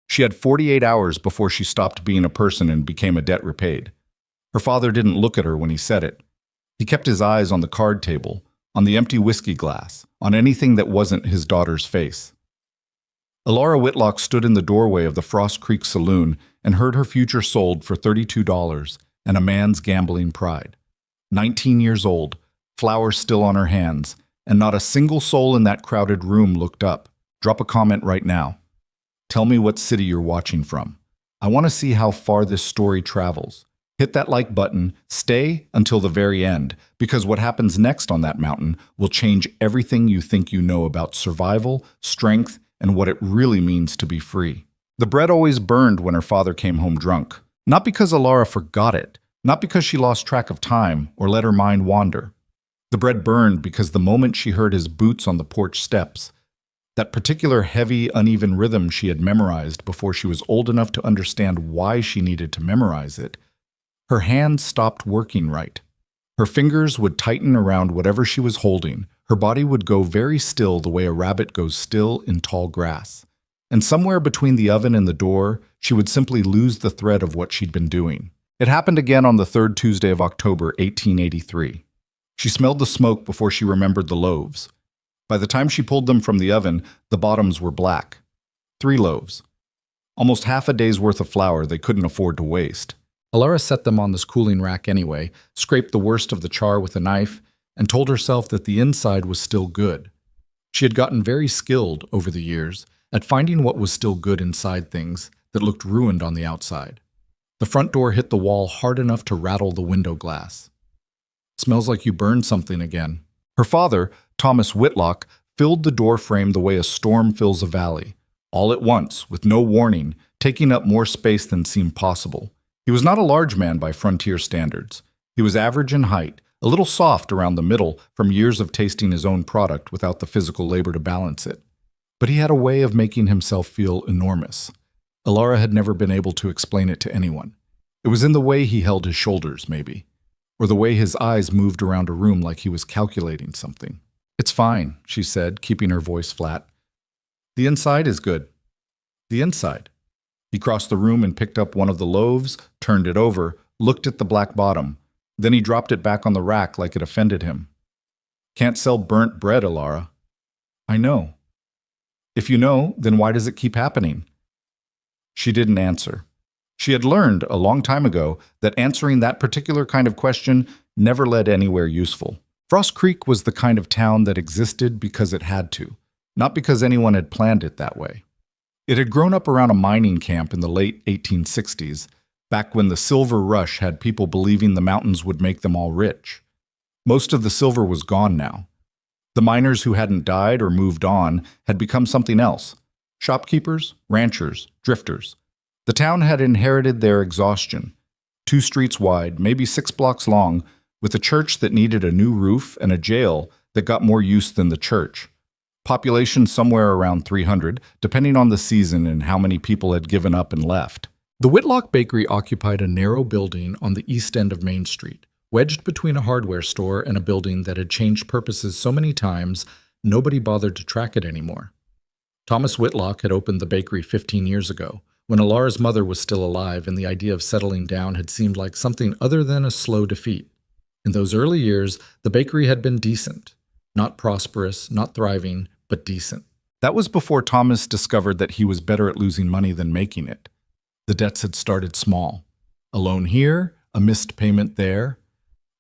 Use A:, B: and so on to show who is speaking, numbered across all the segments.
A: She had 48 hours before she stopped being a person and became a debt repaid. Her father didn't look at her when he said it. He kept his eyes on the card table, on the empty whiskey glass, on anything that wasn't his daughter's face. Alara Whitlock stood in the doorway of the Frost Creek Saloon and heard her future sold for $32 and a man's gambling pride. 19 years old, flowers still on her hands, and not a single soul in that crowded room looked up. Drop a comment right now. Tell me what city you're watching from. I want to see how far this story travels. Hit that like button, stay until the very end, because what happens next on that mountain will change everything you think you know about survival, strength, and what it really means to be free. The bread always burned when her father came home drunk. Not because Alara forgot it, not because she lost track of time or let her mind wander. The bread burned because the moment she heard his boots on the porch steps, that particular heavy, uneven rhythm she had memorized before she was old enough to understand why she needed to memorize it, her hands stopped working right. Her fingers would tighten around whatever she was holding. Her body would go very still the way a rabbit goes still in tall grass. And somewhere between the oven and the door, she would simply lose the thread of what she'd been doing. It happened again on the third Tuesday of October, 1883. She smelled the smoke before she remembered the loaves. By the time she pulled them from the oven, the bottoms were black. 3 loaves. Almost half a day's worth of flour they couldn't afford to waste. Alara set them on this cooling rack anyway, scraped the worst of the char with a knife, and told herself that the inside was still good. She had gotten very skilled over the years at finding what was still good inside things that looked ruined on the outside. The front door hit the wall hard enough to rattle the window glass. "Smells like you burned something again." Her father, Thomas Whitlock, filled the door frame the way a storm fills a valley, all at once, with no warning, taking up more space than seemed possible. He was not a large man by frontier standards. He was average in height, a little soft around the middle from years of tasting his own product without the physical labor to balance it. But he had a way of making himself feel enormous. Alara had never been able to explain it to anyone. It was in the way he held his shoulders, maybe, or the way his eyes moved around a room like he was calculating something. "It's fine," she said, keeping her voice flat. "The inside is good." "The inside." He crossed the room and picked up one of the loaves, turned it over, looked at the black bottom. Then he dropped it back on the rack like it offended him. "Can't sell burnt bread, Alara." "I know." "If you know, then why does it keep happening?" She didn't answer. She had learned a long time ago that answering that particular kind of question never led anywhere useful. Frost Creek was the kind of town that existed because it had to, not because anyone had planned it that way. It had grown up around a mining camp in the late 1860s, back when the silver rush had people believing the mountains would make them all rich. Most of the silver was gone now. The miners who hadn't died or moved on had become something else: shopkeepers, ranchers, drifters. The town had inherited their exhaustion. 2 streets wide, maybe 6 blocks long, with a church that needed a new roof and a jail that got more use than the church. Population somewhere around 300, depending on the season and how many people had given up and left. The Whitlock Bakery occupied a narrow building on the east end of Main Street, wedged between a hardware store and a building that had changed purposes so many times nobody bothered to track it anymore. Thomas Whitlock had opened the bakery 15 years ago, when Alara's mother was still alive and the idea of settling down had seemed like something other than a slow defeat. In those early years, the bakery had been decent. Not prosperous, not thriving, but decent. That was before Thomas discovered that he was better at losing money than making it. The debts had started small. A loan here, a missed payment there.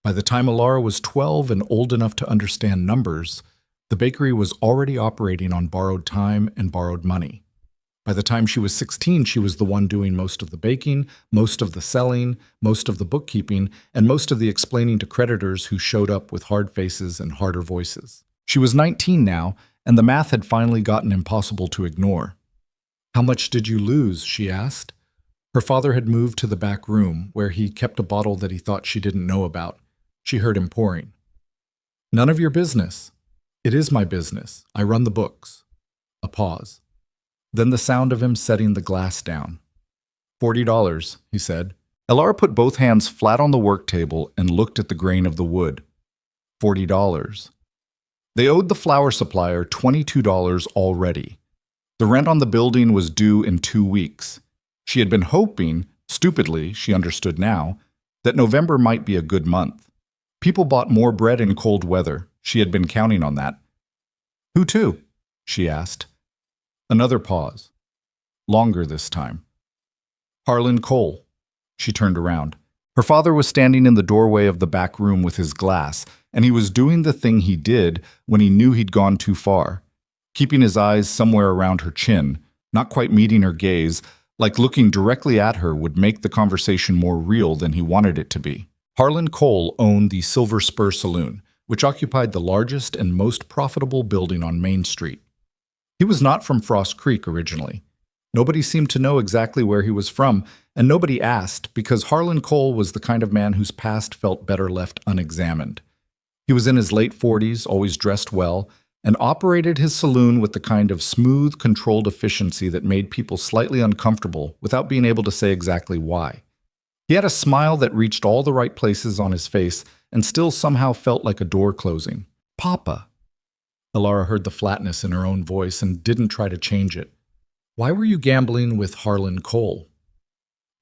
A: By the time Alara was 12 and old enough to understand numbers, the bakery was already operating on borrowed time and borrowed money. By the time she was 16, she was the one doing most of the baking, most of the selling, most of the bookkeeping, and most of the explaining to creditors who showed up with hard faces and harder voices. She was 19 now, and the math had finally gotten impossible to ignore. "How much did you lose?" she asked. Her father had moved to the back room, where he kept a bottle that he thought she didn't know about. She heard him pouring. "None of your business." "It is my business. I run the books." A pause. Then the sound of him setting the glass down. $40, he said. Alara put both hands flat on the work table and looked at the grain of the wood. $40. They owed the flour supplier $22 already. The rent on the building was due in 2 weeks. She had been hoping, stupidly, she understood now, that November might be a good month. People bought more bread in cold weather. She had been counting on that. "Who to?" she asked. Another pause. Longer this time. "Harlan Cole." She turned around. Her father was standing in the doorway of the back room with his glass, and he was doing the thing he did when he knew he'd gone too far, keeping his eyes somewhere around her chin, not quite meeting her gaze, like looking directly at her would make the conversation more real than he wanted it to be. Harlan Cole owned the Silver Spur Saloon, which occupied the largest and most profitable building on Main Street. He was not from Frost Creek originally. Nobody seemed to know exactly where he was from, and nobody asked because Harlan Cole was the kind of man whose past felt better left unexamined. He was in his late 40s, always dressed well, and operated his saloon with the kind of smooth, controlled efficiency that made people slightly uncomfortable without being able to say exactly why. He had a smile that reached all the right places on his face and still somehow felt like a door closing. "Papa." Alara heard the flatness in her own voice and didn't try to change it. "Why were you gambling with Harlan Cole?"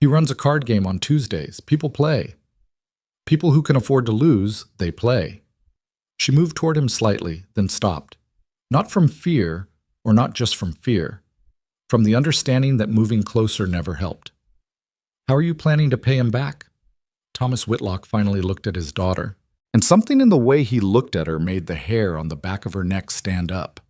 A: "He runs a card game on Tuesdays. People play. People who can afford to lose, they play." She moved toward him slightly, then stopped. Not from fear, or not just from fear. From the understanding that moving closer never helped. "How are you planning to pay him back?" Thomas Whitlock finally looked at his daughter, and something in the way he looked at her made the hair on the back of her neck stand up.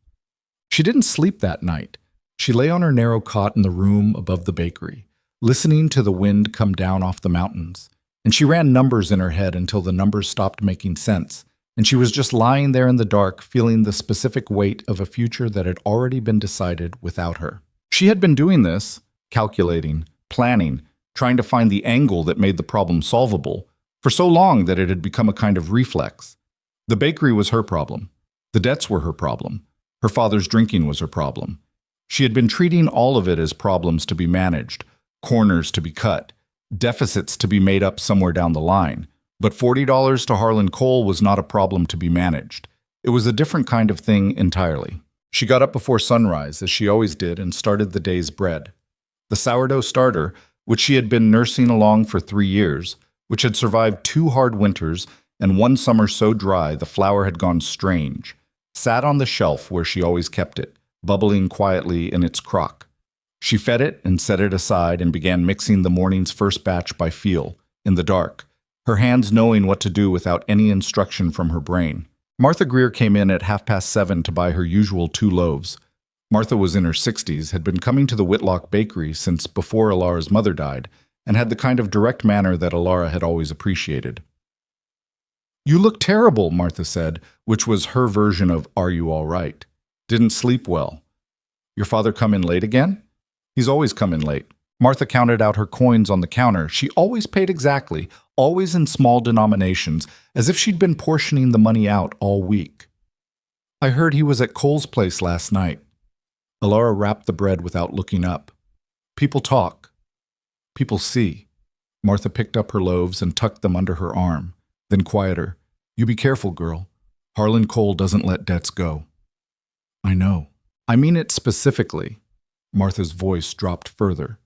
A: She didn't sleep that night. She lay on her narrow cot in the room above the bakery, listening to the wind come down off the mountains, and she ran numbers in her head until the numbers stopped making sense, and she was just lying there in the dark, feeling the specific weight of a future that had already been decided without her. She had been doing this, calculating, planning, trying to find the angle that made the problem solvable, for so long that it had become a kind of reflex. The bakery was her problem. The debts were her problem. Her father's drinking was her problem. She had been treating all of it as problems to be managed, corners to be cut, deficits to be made up somewhere down the line. But $40 to Harlan Cole was not a problem to be managed. It was a different kind of thing entirely. She got up before sunrise, as she always did, and started the day's bread. The sourdough starter, which she had been nursing along for 3 years, which had survived 2 hard winters and 1 summer so dry the flour had gone strange, sat on the shelf where she always kept it, bubbling quietly in its crock. She fed it and set it aside and began mixing the morning's first batch by feel, in the dark, her hands knowing what to do without any instruction from her brain. Martha Greer came in at 7:30 to buy her usual 2 loaves. Martha was in her 60s, had been coming to the Whitlock bakery since before Alara's mother died, and had the kind of direct manner that Alara had always appreciated. "You look terrible," Martha said, which was her version of "Are you all right?" "Didn't sleep well." "Your father come in late again?" "He's always come in late." Martha counted out her coins on the counter. She always paid exactly, always in small denominations, as if she'd been portioning the money out all week. "I heard he was at Cole's place last night." Alara wrapped the bread without looking up. "People talk. People see." Martha picked up her loaves and tucked them under her arm, then quieter. "You be careful, girl. Harlan Cole doesn't let debts go." "I know. I mean it specifically." Martha's voice dropped further,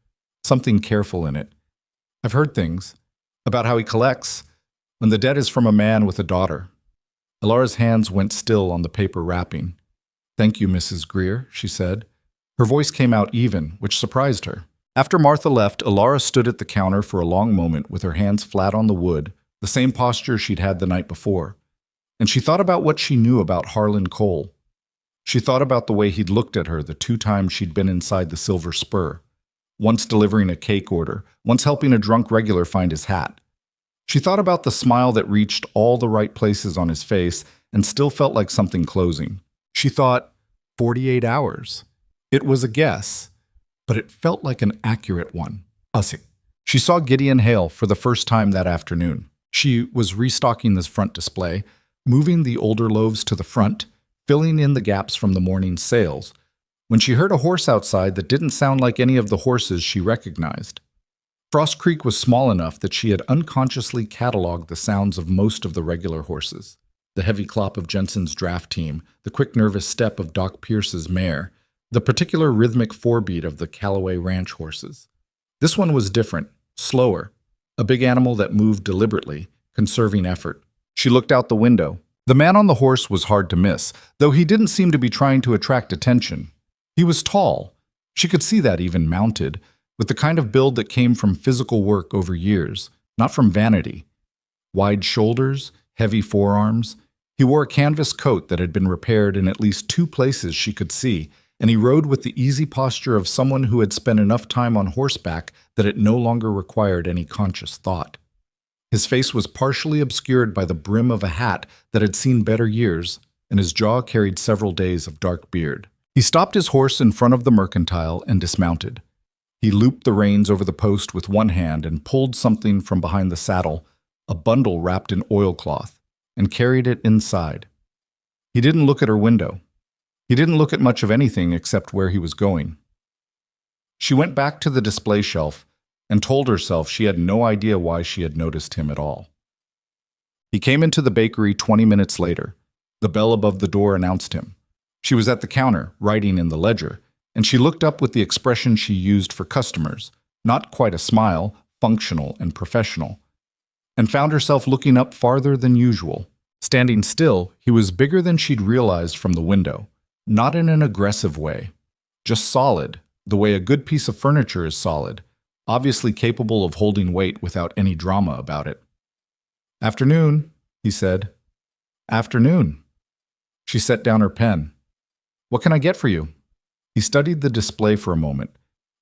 A: something careful in it. "I've heard things about how he collects when the debt is from a man with a daughter." Alara's hands went still on the paper wrapping. "Thank you, Mrs. Greer," she said. Her voice came out even, which surprised her. After Martha left, Alara stood at the counter for a long moment with her hands flat on the wood, the same posture she'd had the night before. And she thought about what she knew about Harlan Cole. She thought about the way he'd looked at her the 2 times she'd been inside the Silver Spur, once delivering a cake order, once helping a drunk regular find his hat. She thought about the smile that reached all the right places on his face and still felt like something closing. She thought, 48 hours. It was a guess, but it felt like an accurate one. Usik. She saw Gideon Hale for the first time that afternoon. She was restocking this front display, moving the older loaves to the front, filling in the gaps from the morning's sales, when she heard a horse outside that didn't sound like any of the horses she recognized. Frost Creek was small enough that she had unconsciously cataloged the sounds of most of the regular horses. The heavy clop of Jensen's draft team, the quick nervous step of Doc Pierce's mare, the particular rhythmic forebeat of the Callaway Ranch horses. This one was different, slower, a big animal that moved deliberately, conserving effort. She looked out the window. The man on the horse was hard to miss, though he didn't seem to be trying to attract attention. He was tall. She could see that even mounted, with the kind of build that came from physical work over years, not from vanity. Wide shoulders, heavy forearms. He wore a canvas coat that had been repaired in at least 2 places she could see, and he rode with the easy posture of someone who had spent enough time on horseback that it no longer required any conscious thought. His face was partially obscured by the brim of a hat that had seen better years, and his jaw carried several days of dark beard. He stopped his horse in front of the mercantile and dismounted. He looped the reins over the post with one hand and pulled something from behind the saddle, a bundle wrapped in oilcloth, and carried it inside. He didn't look at her window. He didn't look at much of anything except where he was going. She went back to the display shelf and told herself she had no idea why she had noticed him at all. He came into the bakery 20 minutes later. The bell above the door announced him. She was at the counter, writing in the ledger, and she looked up with the expression she used for customers, not quite a smile, functional and professional, and found herself looking up farther than usual. Standing still, he was bigger than she'd realized from the window, not in an aggressive way, just solid, the way a good piece of furniture is solid, obviously capable of holding weight without any drama about it. "Afternoon," he said. "Afternoon." She set down her pen. "What can I get for you?" He studied the display for a moment.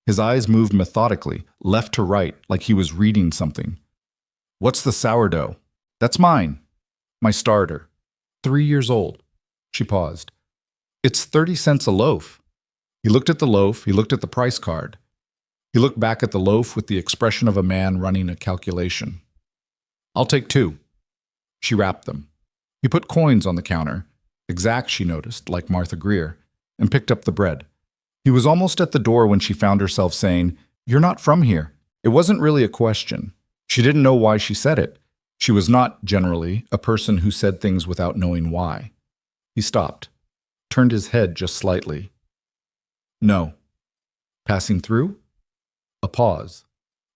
A: His eyes moved methodically, left to right, like he was reading something. "What's the sourdough?" "That's mine. My starter. 3 years old." She paused. "It's 30 cents a loaf." He looked at the loaf, he looked at the price card. He looked back at the loaf with the expression of a man running a calculation. "I'll take 2. She wrapped them. He put coins on the counter, exact, she noticed, like Martha Greer, and picked up the bread. He was almost at the door when she found herself saying, "You're not from here." It wasn't really a question. She didn't know why she said it. She was not, generally, a person who said things without knowing why. He stopped, turned his head just slightly. "No." "Passing through?" A pause.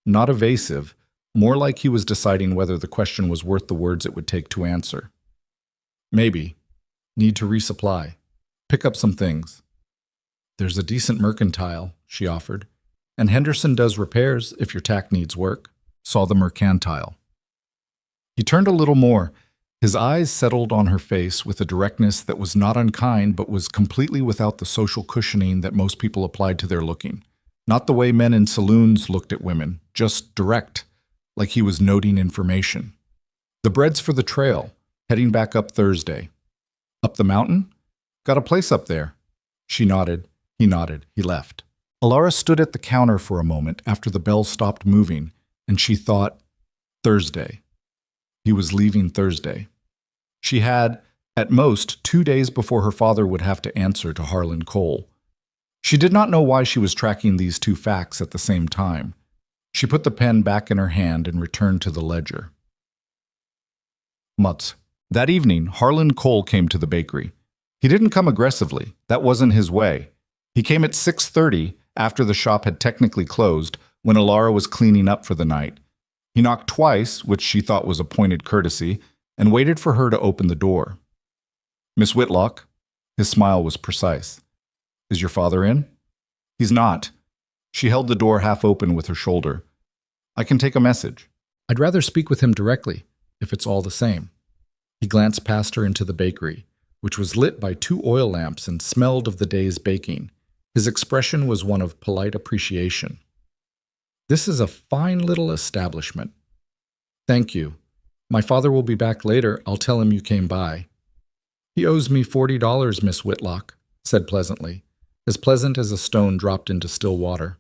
A: Not evasive, more like he was deciding whether the question was worth the words it would take to answer. "Maybe. Need to resupply. Pick up some things." "There's a decent mercantile," she offered. "And Henderson does repairs if your tack needs work." Saw the mercantile. He turned a little more. His eyes settled on her face with a directness that was not unkind but was completely without the social cushioning that most people applied to their looking. Not the way men in saloons looked at women, just direct, like he was noting information. "The bread's for the trail, heading back up Thursday." "Up the mountain?" "Got a place up there." She nodded. He nodded. He left. Alara stood at the counter for a moment after the bell stopped moving, and she thought, Thursday. He was leaving Thursday. She had, at most, 2 days before her father would have to answer to Harlan Cole. She did not know why she was tracking these 2 facts at the same time. She put the pen back in her hand and returned to the ledger. Months. That evening, Harlan Cole came to the bakery. He didn't come aggressively. That wasn't his way. He came at 6:30, after the shop had technically closed, when Alara was cleaning up for the night. He knocked twice, which she thought was a pointed courtesy, and waited for her to open the door. "Miss Whitlock?" His smile was precise. "Is your father in?" "He's not." She held the door half open with her shoulder. "I can take a message." "I'd rather speak with him directly, if it's all the same." He glanced past her into the bakery, which was lit by 2 oil lamps and smelled of the day's baking. His expression was one of polite appreciation. "This is a fine little establishment." "Thank you. My father will be back later. I'll tell him you came by." "He owes me $40, Miss Whitlock," said pleasantly, as pleasant as a stone dropped into still water.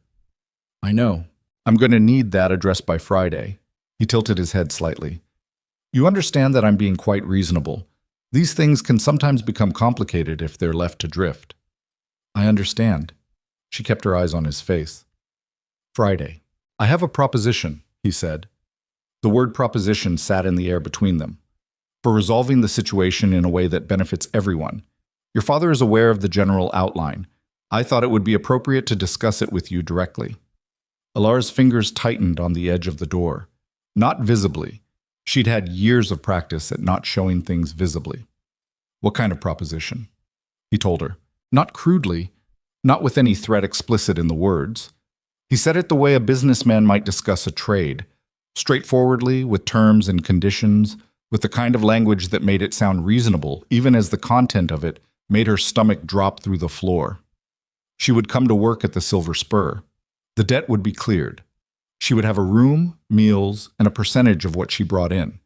A: "I know. I'm going to need that address by Friday." He tilted his head slightly. "You understand that I'm being quite reasonable. These things can sometimes become complicated if they're left to drift." "I understand." She kept her eyes on his face. "Friday. I have a proposition," he said. The word proposition sat in the air between them. "For resolving the situation in a way that benefits everyone. Your father is aware of the general outline. I thought it would be appropriate to discuss it with you directly. Alara's fingers tightened on the edge of the door. Not visibly. She'd had years of practice at not showing things visibly. What kind of proposition? He told her. Not crudely, not with any threat explicit in the words. He said it the way a businessman might discuss a trade, straightforwardly, with terms and conditions, with the kind of language that made it sound reasonable, even as the content of it made her stomach drop through the floor. She would come to work at the Silver Spur. The debt would be cleared. She would have a room, meals, and a percentage of what she brought in.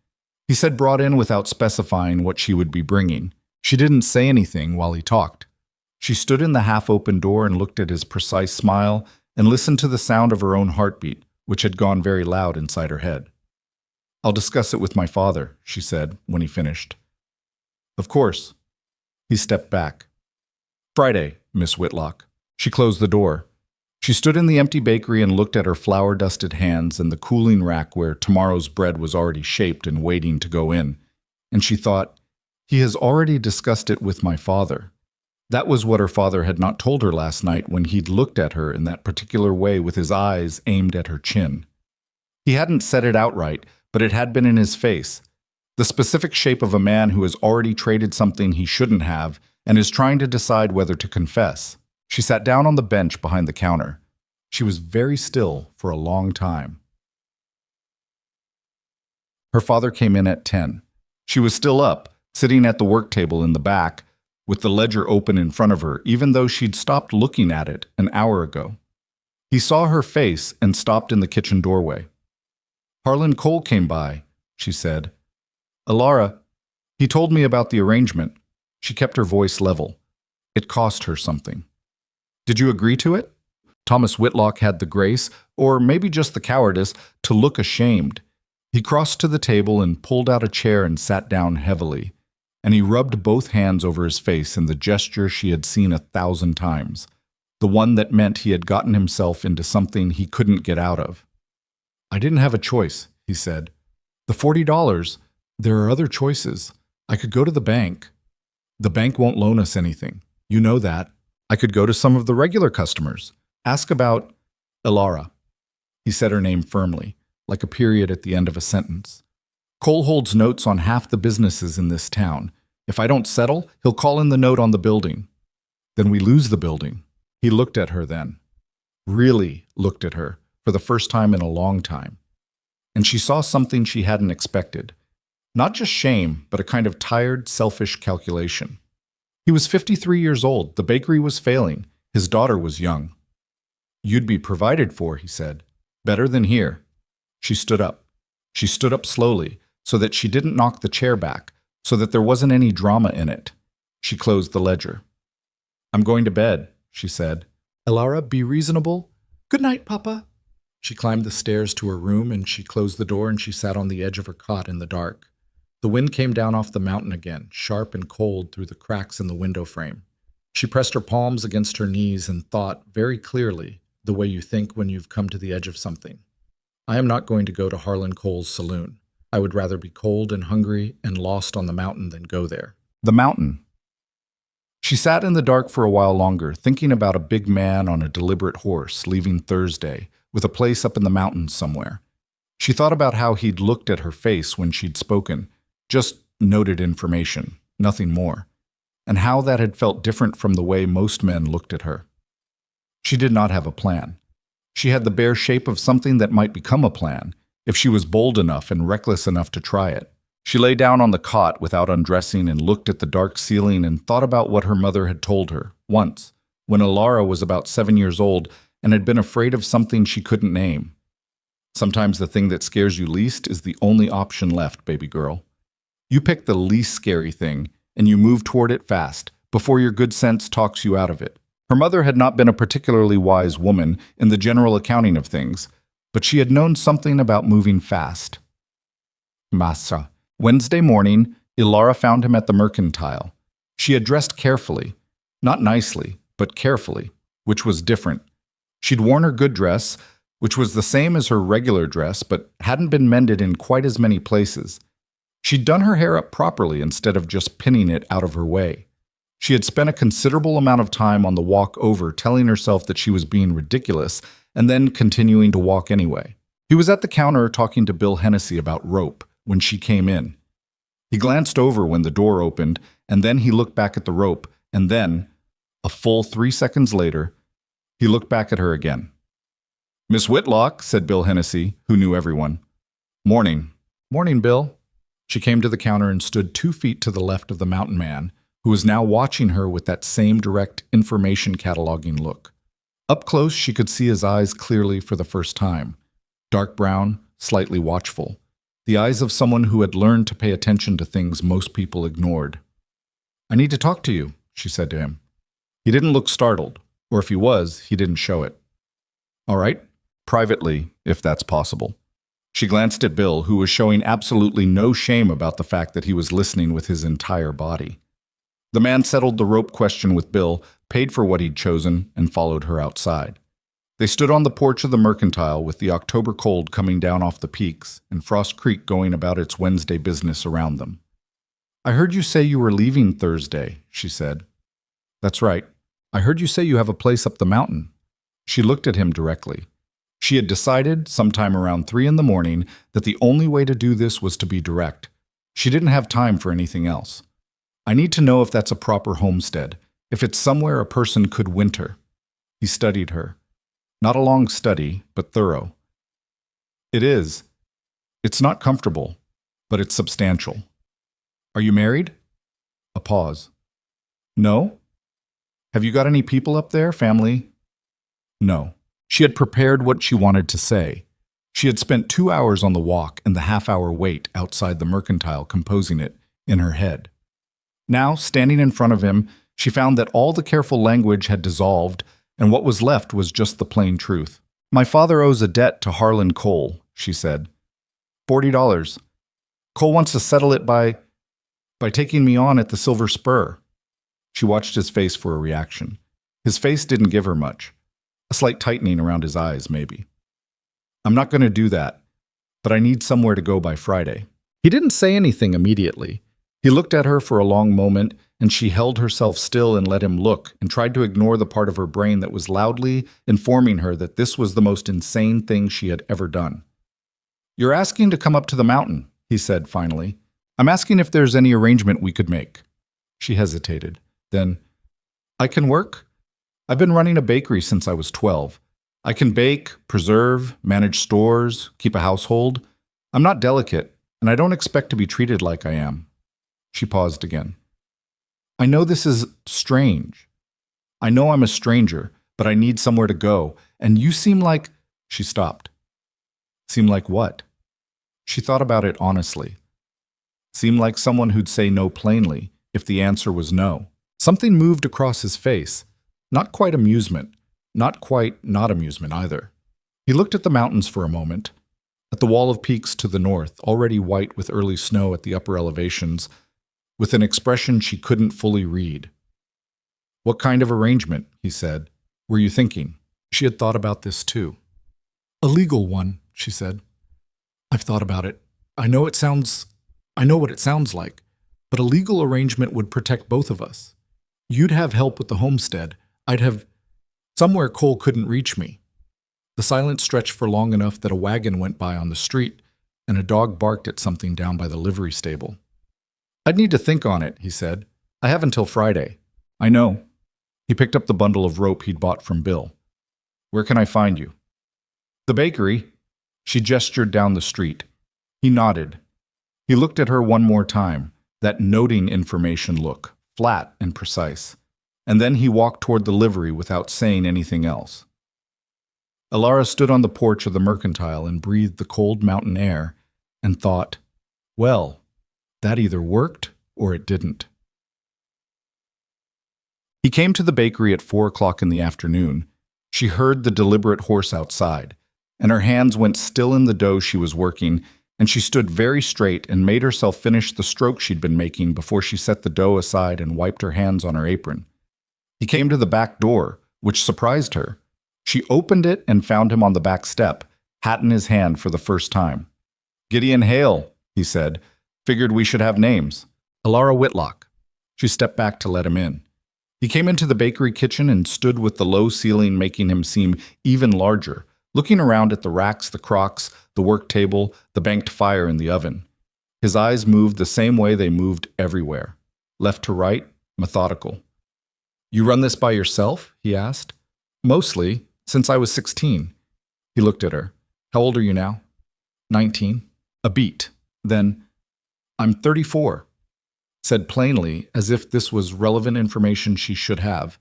A: He said brought in without specifying what she would be bringing. She didn't say anything while he talked. She stood in the half-open door and looked at his precise smile and listened to the sound of her own heartbeat, which had gone very loud inside her head. I'll discuss it with my father, she said when he finished. Of course. He stepped back. Friday, Miss Whitlock. She closed the door. She stood in the empty bakery and looked at her flour-dusted hands and the cooling rack where tomorrow's bread was already shaped and waiting to go in. And she thought, he has already discussed it with my father. That was what her father had not told her last night when he'd looked at her in that particular way with his eyes aimed at her chin. He hadn't said it outright, but it had been in his face. The specific shape of a man who has already traded something he shouldn't have and is trying to decide whether to confess. She sat down on the bench behind the counter. She was very still for a long time. Her father came in at 10. She was still up, sitting at the work table in the back, with the ledger open in front of her, even though she'd stopped looking at it an hour ago. He saw her face and stopped in the kitchen doorway. Harlan Cole came by, she said. Alara, he told me about the arrangement. She kept her voice level. It cost her something. Did you agree to it? Thomas Whitlock had the grace, or maybe just the cowardice, to look ashamed. He crossed to the table and pulled out a chair and sat down heavily, and he rubbed both hands over his face in the gesture she had seen 1,000 times, the one that meant he had gotten himself into something he couldn't get out of. I didn't have a choice, he said. The $40, there are other choices. I could go to the bank. The bank won't loan us anything. You know that. I could go to some of the regular customers. Ask about Alara. He said her name firmly, like a period at the end of a sentence. Cole holds notes on half the businesses in this town. If I don't settle, he'll call in the note on the building. Then we lose the building. He looked at her then. Really looked at her, for the first time in a long time. And she saw something she hadn't expected. Not just shame, but a kind of tired, selfish calculation. He was 53 years old. The bakery was failing. His daughter was young. You'd be provided for, he said. Better than here. She stood up. She stood up slowly, so that she didn't knock the chair back, so that there wasn't any drama in it. She closed the ledger. I'm going to bed, she said. Alara, be reasonable. Good night, Papa. She climbed the stairs to her room, and she closed the door, and she sat on the edge of her cot in the dark. The wind came down off the mountain again, sharp and cold through the cracks in the window frame. She pressed her palms against her knees and thought very clearly, the way you think when you've come to the edge of something. I am not going to go to Harlan Cole's saloon. I would rather be cold and hungry and lost on the mountain than go there. The mountain. She sat in the dark for a while longer, thinking about a big man on a deliberate horse leaving Thursday, with a place up in the mountains somewhere. She thought about how he'd looked at her face when she'd spoken, just noted information, nothing more, and how that had felt different from the way most men looked at her. She did not have a plan. She had the bare shape of something that might become a plan, if she was bold enough and reckless enough to try it. She lay down on the cot without undressing and looked at the dark ceiling and thought about what her mother had told her, once, when Alara was about 7 years old and had been afraid of something she couldn't name. Sometimes the thing that scares you least is the only option left, baby girl. You pick the least scary thing, and you move toward it fast, before your good sense talks you out of it. Her mother had not been a particularly wise woman in the general accounting of things, but she had known something about moving fast. Massa. Wednesday morning, Alara found him at the Mercantile. She had dressed carefully, not nicely, but carefully, which was different. She'd worn her good dress, which was the same as her regular dress, but hadn't been mended in quite as many places. She'd done her hair up properly instead of just pinning it out of her way. She had spent a considerable amount of time on the walk over telling herself that she was being ridiculous and then continuing to walk anyway. He was at the counter talking to Bill Hennessy about rope when she came in. He glanced over when the door opened, and then he looked back at the rope, and then, a full 3 seconds later, he looked back at her again. "Miss Whitlock," said Bill Hennessy, who knew everyone. "Morning." "Morning, Bill." She came to the counter and stood 2 feet to the left of the mountain man, who was now watching her with that same direct information cataloging look. Up close, she could see his eyes clearly for the first time. Dark brown, slightly watchful. The eyes of someone who had learned to pay attention to things most people ignored. "I need to talk to you," she said to him. He didn't look startled, or if he was, he didn't show it. "All right, privately, if that's possible." She glanced at Bill, who was showing absolutely no shame about the fact that he was listening with his entire body. The man settled the rope question with Bill, paid for what he'd chosen, and followed her outside. They stood on the porch of the Mercantile with the October cold coming down off the peaks and Frost Creek going about its Wednesday business around them. "I heard you say you were leaving Thursday," she said. "That's right. I heard you say you have a place up the mountain." She looked at him directly. She had decided, sometime around 3 in the morning, that the only way to do this was to be direct. She didn't have time for anything else. "I need to know if that's a proper homestead, if it's somewhere a person could winter." He studied her. Not a long study, but thorough. "It is. It's not comfortable, but it's substantial." "Are you married?" A pause. "No." "Have you got any people up there, family?" No. She had prepared what she wanted to say. She had spent 2 hours on the walk and the half-hour wait outside the Mercantile composing it in her head. Now, standing in front of him, she found that all the careful language had dissolved, and what was left was just the plain truth. "My father owes a debt to Harlan Cole," she said. $40. Cole wants to settle it by taking me on at the Silver Spur." She watched his face for a reaction. His face didn't give her much. A slight tightening around his eyes, maybe. "I'm not going to do that, but I need somewhere to go by Friday." He didn't say anything immediately. He looked at her for a long moment, and she held herself still and let him look and tried to ignore the part of her brain that was loudly informing her that this was the most insane thing she had ever done. "You're asking to come up to the mountain," he said finally. "I'm asking if there's any arrangement we could make." She hesitated. Then, "I can work? I've been running a bakery since I was 12. I can bake, preserve, manage stores, keep a household. I'm not delicate, and I don't expect to be treated like I am." She paused again. "I know this is strange. I know I'm a stranger, but I need somewhere to go, and you seem like—" She stopped. "Seem like what?" She thought about it honestly. Seem like someone who'd say no plainly if the answer was no. Something moved across his face. Not quite amusement, not quite not amusement either. He looked at the mountains for a moment, at the wall of peaks to the north, already white with early snow at the upper elevations, with an expression she couldn't fully read. "What kind of arrangement," he said, "were you thinking?" She had thought about this too. "A legal one," she said. "I've thought about it. I know what it sounds like, but a legal arrangement would protect both of us. You'd have help with the homestead. I'd have somewhere Cole couldn't reach me." The silence stretched for long enough that a wagon went by on the street, and a dog barked at something down by the livery stable. "I'd need to think on it," he said. "I have until Friday." "I know." He picked up the bundle of rope he'd bought from Bill. "Where can I find you?" "The bakery." She gestured down the street. He nodded. He looked at her one more time, that noting information look, flat and precise. And then he walked toward the livery without saying anything else. Alara stood on the porch of the Mercantile and breathed the cold mountain air and thought, well, that either worked or it didn't. He came to the bakery at 4 o'clock in the afternoon. She heard the deliberate horse outside, and her hands went still in the dough she was working, and she stood very straight and made herself finish the stroke she'd been making before she set the dough aside and wiped her hands on her apron. He came to the back door, which surprised her. She opened it and found him on the back step, hat in his hand for the first time. "Gideon Hale," he said. "Figured we should have names." "Alara Whitlock." She stepped back to let him in. He came into the bakery kitchen and stood with the low ceiling making him seem even larger, looking around at the racks, the crocks, the work table, the banked fire in the oven. His eyes moved the same way they moved everywhere, left to right, methodical. "You run this by yourself?" he asked. "Mostly, since I was 16. He looked at her. "How old are you now?" 19. A beat. Then, "I'm 34. Said plainly, as if this was relevant information she should have.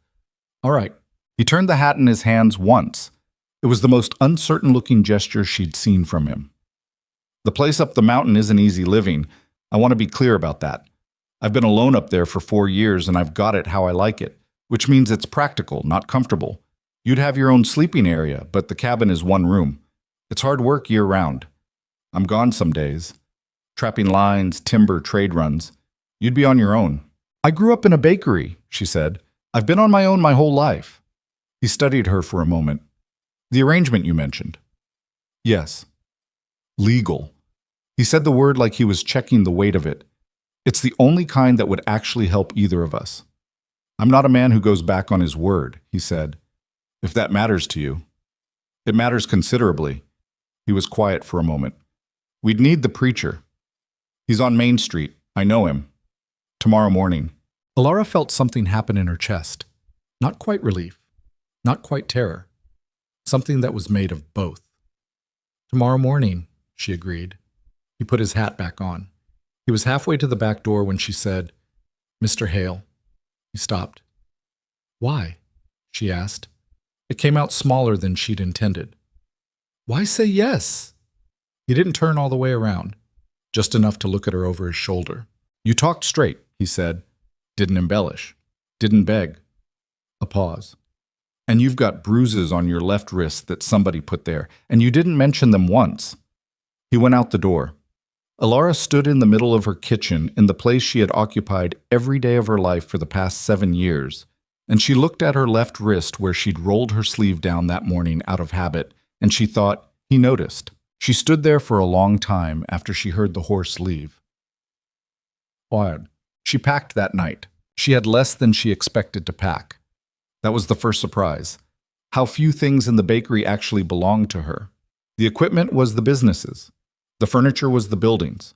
A: "All right." He turned the hat in his hands once. It was the most uncertain-looking gesture she'd seen from him. "The place up the mountain isn't easy living. I want to be clear about that. I've been alone up there for 4 years, and I've got it how I like it, which means it's practical, not comfortable. You'd have your own sleeping area, but the cabin is one room. It's hard work year-round. I'm gone some days. Trapping lines, timber, trade runs. You'd be on your own." "I grew up in a bakery," she said. "I've been on my own my whole life." He studied her for a moment. "The arrangement you mentioned." "Yes." "Legal." He said the word like he was checking the weight of it. "It's the only kind that would actually help either of us." "I'm not a man who goes back on his word," he said. "If that matters to you." "It matters considerably." He was quiet for a moment. "We'd need the preacher. He's on Main Street. I know him. Tomorrow morning." Alara felt something happen in her chest. Not quite relief. Not quite terror. Something that was made of both. "Tomorrow morning," she agreed. He put his hat back on. He was halfway to the back door when she said, "Mr. Hale." He stopped. "Why?" she asked. It came out smaller than she'd intended. "Why say yes?" He didn't turn all the way around, just enough to look at her over his shoulder. "You talked straight," he said. "Didn't embellish. Didn't beg." A pause. "And you've got bruises on your left wrist that somebody put there, and you didn't mention them once." He went out the door. Alara stood in the middle of her kitchen in the place she had occupied every day of her life for the past 7 years, and she looked at her left wrist where she'd rolled her sleeve down that morning out of habit, and she thought, he noticed. She stood there for a long time after she heard the horse leave. Quiet. She packed that night. She had less than she expected to pack. That was the first surprise. How few things in the bakery actually belonged to her. The equipment was the businesses. The furniture was the buildings.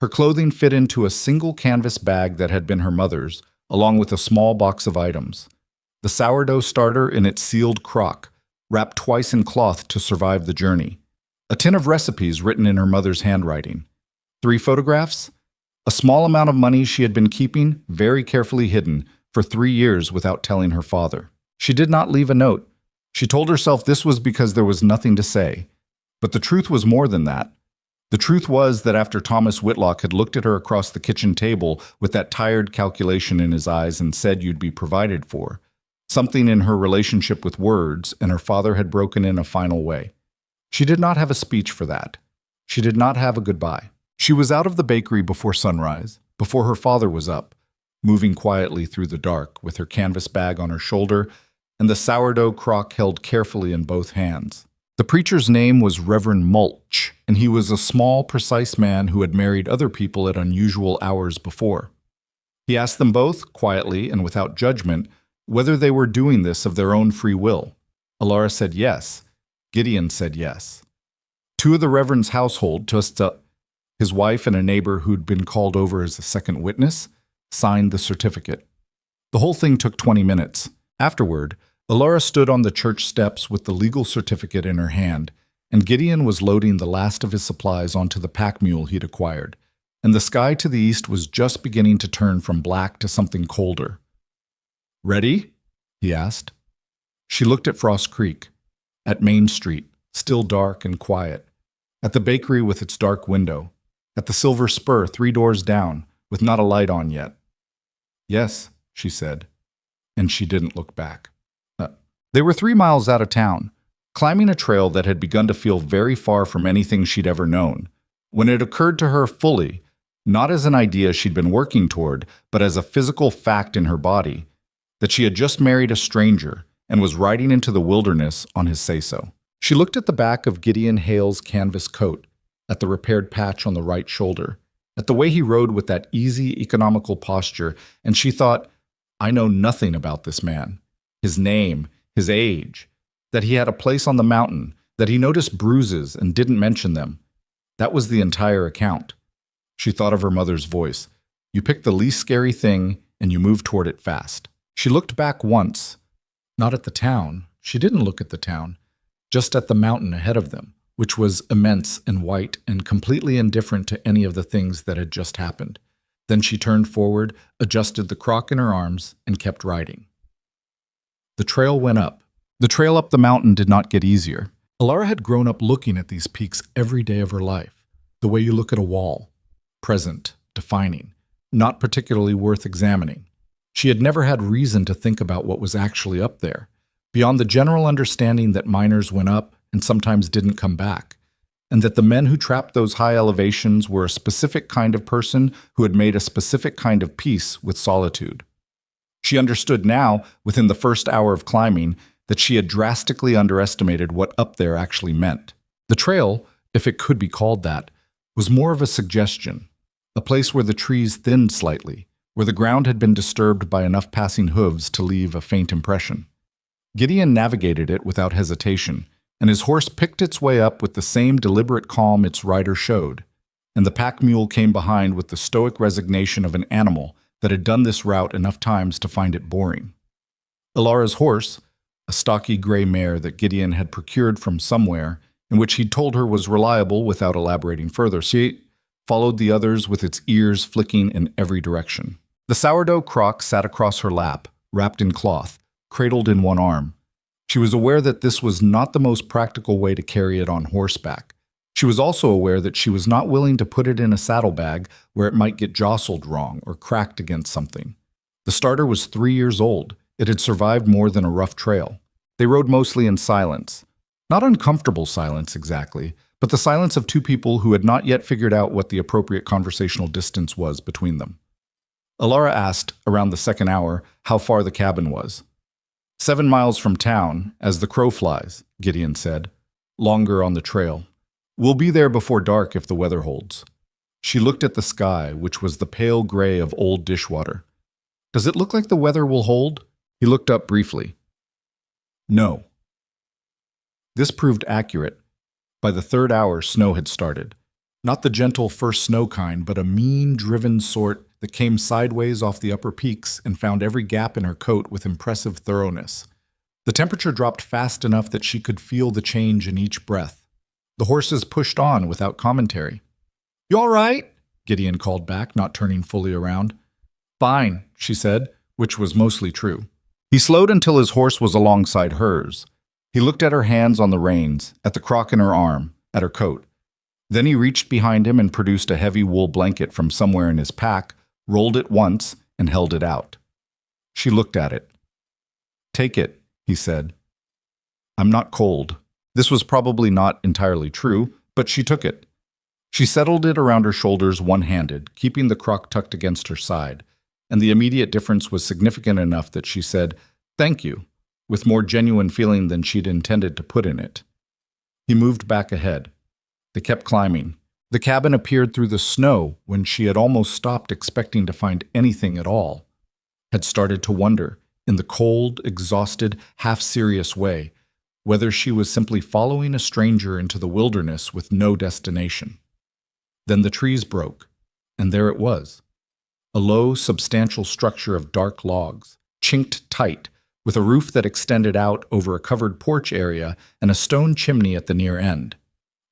A: Her clothing fit into a single canvas bag that had been her mother's, along with a small box of items. The sourdough starter in its sealed crock, wrapped twice in cloth to survive the journey. A tin of recipes written in her mother's handwriting. 3 photographs. A small amount of money she had been keeping, very carefully hidden, for 3 years without telling her father. She did not leave a note. She told herself this was because there was nothing to say. But the truth was more than that. The truth was that after Thomas Whitlock had looked at her across the kitchen table with that tired calculation in his eyes and said you'd be provided for, something in her relationship with words and her father had broken in a final way. She did not have a speech for that. She did not have a goodbye. She was out of the bakery before sunrise, before her father was up, moving quietly through the dark with her canvas bag on her shoulder and the sourdough crock held carefully in both hands. The preacher's name was Reverend Mulch, and he was a small, precise man who had married other people at unusual hours before. He asked them both, quietly and without judgment, whether they were doing this of their own free will. Alara said yes. Gideon said yes. 2 of the Reverend's household, his wife and a neighbor who'd been called over as a second witness, signed the certificate. The whole thing took 20 minutes. Afterward, Alara stood on the church steps with the legal certificate in her hand, and Gideon was loading the last of his supplies onto the pack mule he'd acquired, and the sky to the east was just beginning to turn from black to something colder. "Ready?" he asked. She looked at Frost Creek, at Main Street, still dark and quiet, at the bakery with its dark window, at the silver spur 3 doors down, with not a light on yet. "Yes," she said, and she didn't look back. They were 3 miles out of town, climbing a trail that had begun to feel very far from anything she'd ever known, when it occurred to her fully, not as an idea she'd been working toward, but as a physical fact in her body, that she had just married a stranger and was riding into the wilderness on his say-so. She looked at the back of Gideon Hale's canvas coat, at the repaired patch on the right shoulder, at the way he rode with that easy, economical posture, and she thought, I know nothing about this man. His name, his age, that he had a place on the mountain, that he noticed bruises and didn't mention them. That was the entire account. She thought of her mother's voice. You pick the least scary thing and you move toward it fast. She looked back once, not at the town. She didn't look at the town, just at the mountain ahead of them, which was immense and white and completely indifferent to any of the things that had just happened. Then she turned forward, adjusted the crock in her arms, and kept riding. The trail went up. The trail up the mountain did not get easier. Alara had grown up looking at these peaks every day of her life, the way you look at a wall, present, defining, not particularly worth examining. She had never had reason to think about what was actually up there, beyond the general understanding that miners went up and sometimes didn't come back, and that the men who trapped those high elevations were a specific kind of person who had made a specific kind of peace with solitude. She understood now, within the first hour of climbing, that she had drastically underestimated what up there actually meant. The trail, if it could be called that, was more of a suggestion, a place where the trees thinned slightly, where the ground had been disturbed by enough passing hooves to leave a faint impression. Gideon navigated it without hesitation, and his horse picked its way up with the same deliberate calm its rider showed, and the pack mule came behind with the stoic resignation of an animal that had done this route enough times to find it boring. Alara's horse, a stocky gray mare that Gideon had procured from somewhere, and which he'd told her was reliable without elaborating further, followed the others with its ears flicking in every direction. The sourdough crock sat across her lap, wrapped in cloth, cradled in one arm. She was aware that this was not the most practical way to carry it on horseback. She was also aware that she was not willing to put it in a saddlebag where it might get jostled wrong or cracked against something. The starter was 3 years old. It had survived more than a rough trail. They rode mostly in silence. Not uncomfortable silence exactly, but the silence of two people who had not yet figured out what the appropriate conversational distance was between them. Alara asked, around the second hour, how far the cabin was. 7 miles from town, as the crow flies, Gideon said. Longer on the trail. We'll be there before dark if the weather holds. She looked at the sky, which was the pale gray of old dishwater. Does it look like the weather will hold? He looked up briefly. No. This proved accurate. By the third hour, snow had started. Not the gentle first snow kind, but a mean, driven sort that came sideways off the upper peaks and found every gap in her coat with impressive thoroughness. The temperature dropped fast enough that she could feel the change in each breath. The horses pushed on without commentary. You all right? Gideon called back, not turning fully around. Fine, she said, which was mostly true. He slowed until his horse was alongside hers. He looked at her hands on the reins, at the crock in her arm, at her coat. Then he reached behind him and produced a heavy wool blanket from somewhere in his pack, rolled it once, and held it out. She looked at it. Take it, he said. I'm not cold. This was probably not entirely true, but she took it. She settled it around her shoulders one-handed, keeping the crock tucked against her side, and the immediate difference was significant enough that she said, "Thank you," with more genuine feeling than she'd intended to put in it. He moved back ahead. They kept climbing. The cabin appeared through the snow when she had almost stopped expecting to find anything at all, had started to wonder, in the cold, exhausted, half-serious way, whether she was simply following a stranger into the wilderness with no destination. Then the trees broke, and there it was. A low, substantial structure of dark logs, chinked tight, with a roof that extended out over a covered porch area and a stone chimney at the near end.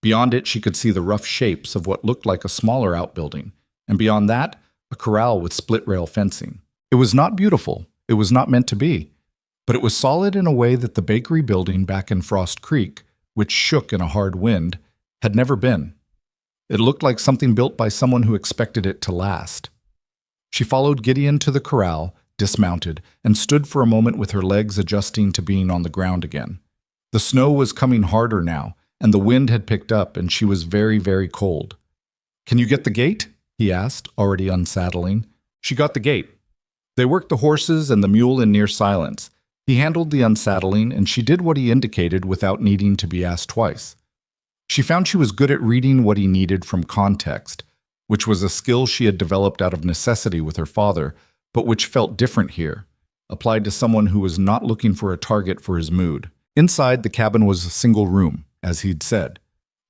A: Beyond it, she could see the rough shapes of what looked like a smaller outbuilding, and beyond that, a corral with split-rail fencing. It was not beautiful. It was not meant to be. But it was solid in a way that the bakery building back in Frost Creek, which shook in a hard wind, had never been. It looked like something built by someone who expected it to last. She followed Gideon to the corral, dismounted, and stood for a moment with her legs adjusting to being on the ground again. The snow was coming harder now, and the wind had picked up, and she was very, very cold. "Can you get the gate?" he asked, already unsaddling. She got the gate. They worked the horses and the mule in near silence. He handled the unsaddling, and she did what he indicated without needing to be asked twice. She found she was good at reading what he needed from context, which was a skill she had developed out of necessity with her father, but which felt different here, applied to someone who was not looking for a target for his mood. Inside, the cabin was a single room, as he'd said.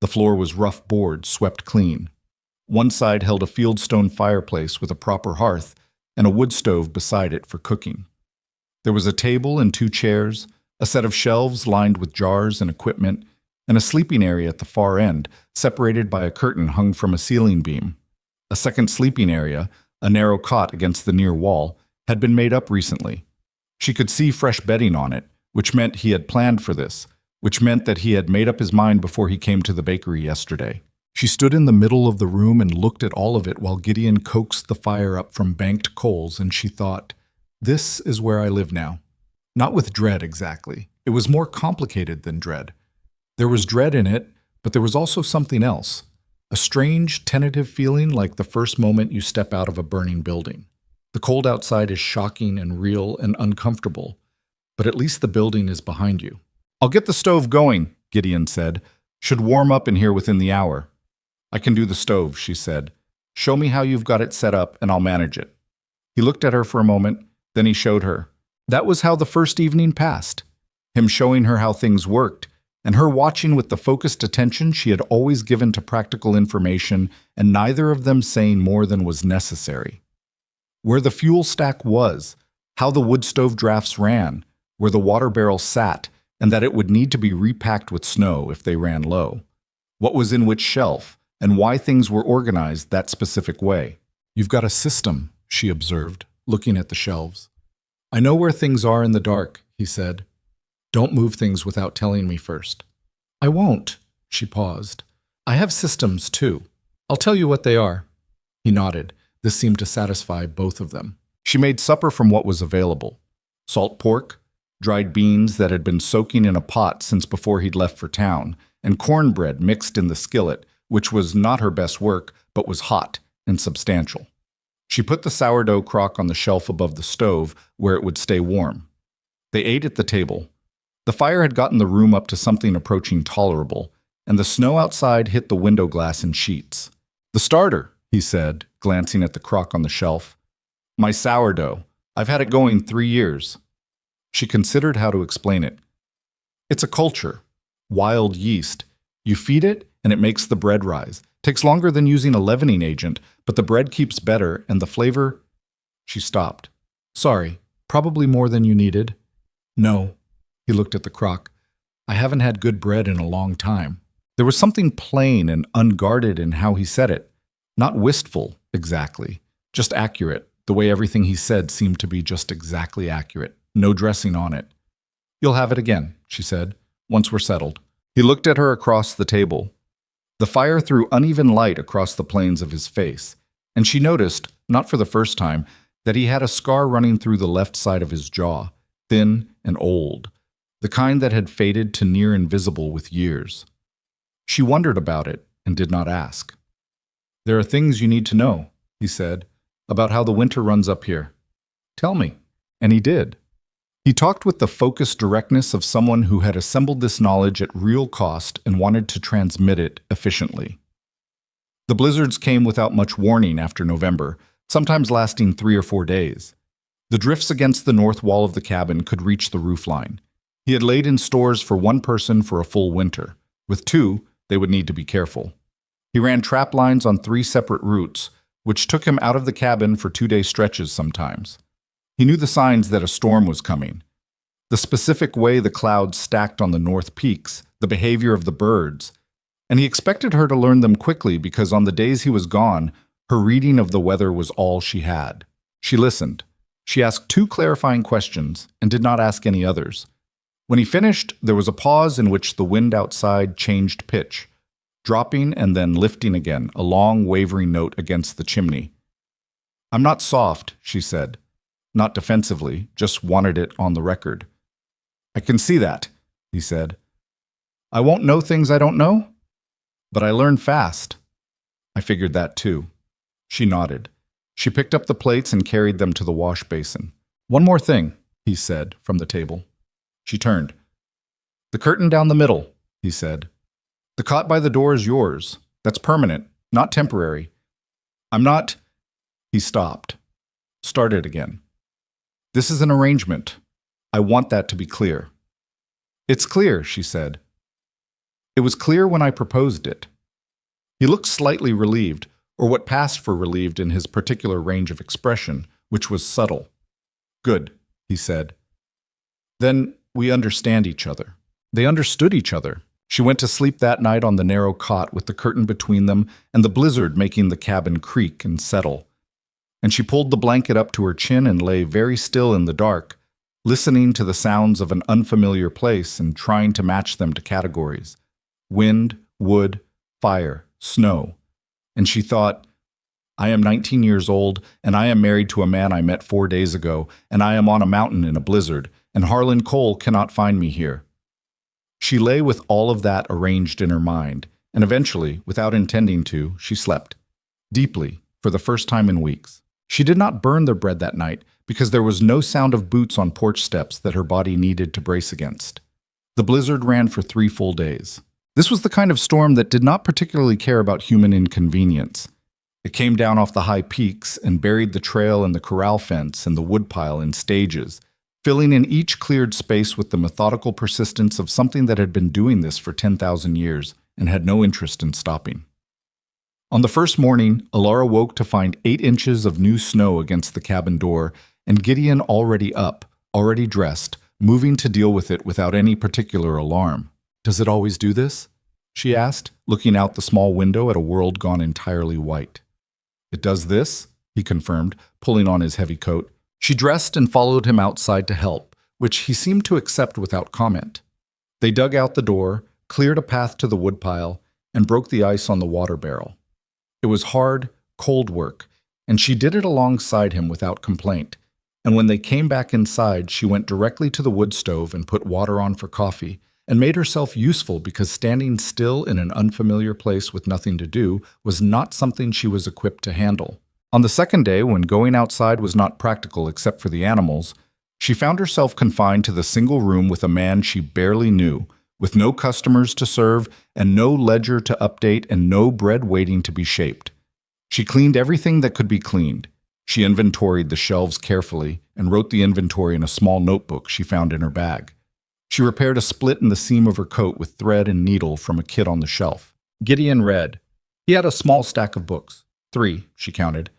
A: The floor was rough board, swept clean. One side held a fieldstone fireplace with a proper hearth and a wood stove beside it for cooking. There was a table and 2 chairs, a set of shelves lined with jars and equipment, and a sleeping area at the far end, separated by a curtain hung from a ceiling beam. A second sleeping area, a narrow cot against the near wall, had been made up recently. She could see fresh bedding on it, which meant he had planned for this, which meant that he had made up his mind before he came to the bakery yesterday. She stood in the middle of the room and looked at all of it while Gideon coaxed the fire up from banked coals, and she thought, "This is where I live now." Not with dread exactly. It was more complicated than dread. There was dread in it, but there was also something else. A strange, tentative feeling like the first moment you step out of a burning building. The cold outside is shocking and real and uncomfortable, but at least the building is behind you. "I'll get the stove going," Gideon said. "Should warm up in here within the hour." "I can do the stove," she said. "Show me how you've got it set up and I'll manage it." He looked at her for a moment, then he showed her. That was how the first evening passed. Him showing her how things worked, and her watching with the focused attention she had always given to practical information, and neither of them saying more than was necessary. Where the fuel stack was, how the wood stove drafts ran, where the water barrel sat, and that it would need to be repacked with snow if they ran low. What was in which shelf, and why things were organized that specific way. "You've got a system," she observed, looking at the shelves. "I know where things are in the dark," he said. "Don't move things without telling me first." "I won't," she paused. "I have systems, too. I'll tell you what they are." He nodded. This seemed to satisfy both of them. She made supper from what was available. Salt pork, dried beans that had been soaking in a pot since before he'd left for town, and cornbread mixed in the skillet, which was not her best work, but was hot and substantial. She put the sourdough crock on the shelf above the stove where it would stay warm. They ate at the table. The fire had gotten the room up to something approaching tolerable, and the snow outside hit the window glass in sheets. "The starter," he said, glancing at the crock on the shelf. "My sourdough. I've had it going 3 years. She considered how to explain it. "It's a culture. Wild yeast. You feed it, and it makes the bread rise. Takes longer than using a leavening agent, but the bread keeps better, and the flavor—" She stopped. "Sorry, probably more than you needed." "No." He looked at the crock. "I haven't had good bread in a long time." There was something plain and unguarded in how he said it. Not wistful, exactly. Just accurate, the way everything he said seemed to be just exactly accurate. No dressing on it. "You'll have it again," she said, "once we're settled." He looked at her across the table. The fire threw uneven light across the planes of his face, and she noticed, not for the first time, that he had a scar running through the left side of his jaw, thin and old, the kind that had faded to near invisible with years. She wondered about it and did not ask. "There are things you need to know," he said, "about how the winter runs up here." "Tell me." And he did. He talked with the focused directness of someone who had assembled this knowledge at real cost and wanted to transmit it efficiently. The blizzards came without much warning after November, sometimes lasting 3 or 4 days. The drifts against the north wall of the cabin could reach the roofline. He had laid in stores for 1 person for a full winter. With 2, they would need to be careful. He ran trap lines on 3 separate routes, which took him out of the cabin for 2-day stretches sometimes. He knew the signs that a storm was coming. The specific way the clouds stacked on the north peaks, the behavior of the birds, and he expected her to learn them quickly because on the days he was gone, her reading of the weather was all she had. She listened. She asked 2 clarifying questions and did not ask any others. When he finished, there was a pause in which the wind outside changed pitch, dropping and then lifting again, a long wavering note against the chimney. "I'm not soft," she said. Not defensively, just wanted it on the record. "I can see that," he said. "I won't know things I don't know, but I learn fast." "I figured that too." She nodded. She picked up the plates and carried them to the wash basin. "One more thing," he said from the table. She turned. "The curtain down the middle," he said. "The cot by the door is yours. That's permanent, not temporary. I'm not—" He stopped. Started again. This is an arrangement. I want that to be clear." "It's clear," she said. "It was clear when I proposed it." He looked slightly relieved, or what passed for relieved in his particular range of expression, which was subtle. "Good," he said. "Then we understand each other." They understood each other. She went to sleep that night on the narrow cot with the curtain between them and the blizzard making the cabin creak and settle. And she pulled the blanket up to her chin and lay very still in the dark, listening to the sounds of an unfamiliar place and trying to match them to categories: wind, wood, fire, snow. And she thought, "I am 19 years old, and I am married to a man I met 4 days ago, and I am on a mountain in a blizzard, and Harlan Cole cannot find me here." She lay with all of that arranged in her mind, and eventually, without intending to, she slept. Deeply, for the first time in weeks. She did not burn their bread that night because there was no sound of boots on porch steps that her body needed to brace against. The blizzard ran for 3 full days. This was the kind of storm that did not particularly care about human inconvenience. It came down off the high peaks and buried the trail and the corral fence and the woodpile in stages, filling in each cleared space with the methodical persistence of something that had been doing this for 10,000 years and had no interest in stopping. On the first morning, Alara woke to find 8 inches of new snow against the cabin door, and Gideon already up, already dressed, moving to deal with it without any particular alarm. "Does it always do this?" she asked, looking out the small window at a world gone entirely white. "It does this," he confirmed, pulling on his heavy coat. She dressed and followed him outside to help, which he seemed to accept without comment. They dug out the door, cleared a path to the woodpile, and broke the ice on the water barrel. It was hard, cold work, and she did it alongside him without complaint. And when they came back inside, she went directly to the wood stove and put water on for coffee, and made herself useful because standing still in an unfamiliar place with nothing to do was not something she was equipped to handle. On the second day, when going outside was not practical except for the animals, she found herself confined to the single room with a man she barely knew, with no customers to serve and no ledger to update and no bread waiting to be shaped. She cleaned everything that could be cleaned. She inventoried the shelves carefully and wrote the inventory in a small notebook she found in her bag. She repaired a split in the seam of her coat with thread and needle from a kit on the shelf. Gideon read. He had a small stack of books, 3, she counted,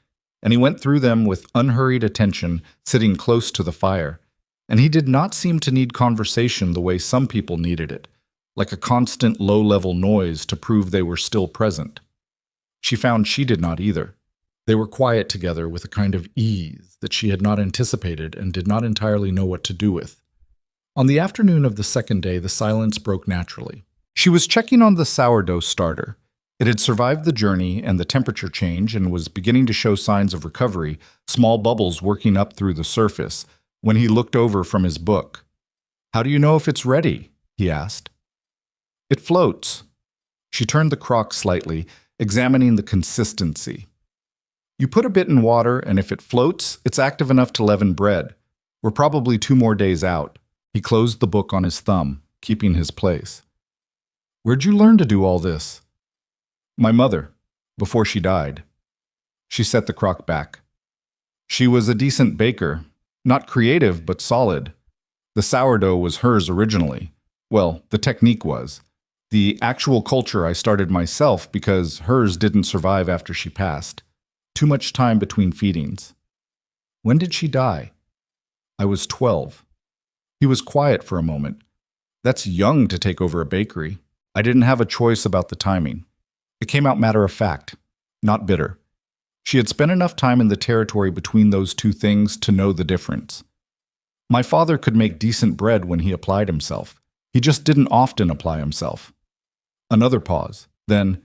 A: and he went through them with unhurried attention, sitting close to the fire. And he did not seem to need conversation the way some people needed it, like a constant low-level noise to prove they were still present. She found she did not either. They were quiet together with a kind of ease that she had not anticipated and did not entirely know what to do with. On the afternoon of the second day, the silence broke naturally. She was checking on the sourdough starter. It had survived the journey and the temperature change and was beginning to show signs of recovery, small bubbles working up through the surface, when he looked over from his book. "How do you know if it's ready?" he asked. "It floats." She turned the crock slightly, examining the consistency. "You put a bit in water, and if it floats, it's active enough to leaven bread. We're probably 2 more days out." He closed the book on his thumb, keeping his place. "Where'd you learn to do all this?" "My mother, before she died." She set the crock back. "She was a decent baker. Not creative, but solid. The sourdough was hers originally. Well, the technique was. The actual culture I started myself because hers didn't survive after she passed. Too much time between feedings." "When did she die?" "I was 12. He was quiet for a moment. "That's young to take over a bakery." I didn't have a choice about the timing. It came out matter of fact, not bitter. She had spent enough time in the territory between those two things to know the difference. My father could make decent bread when he applied himself. He just didn't often apply himself. Another pause. Then,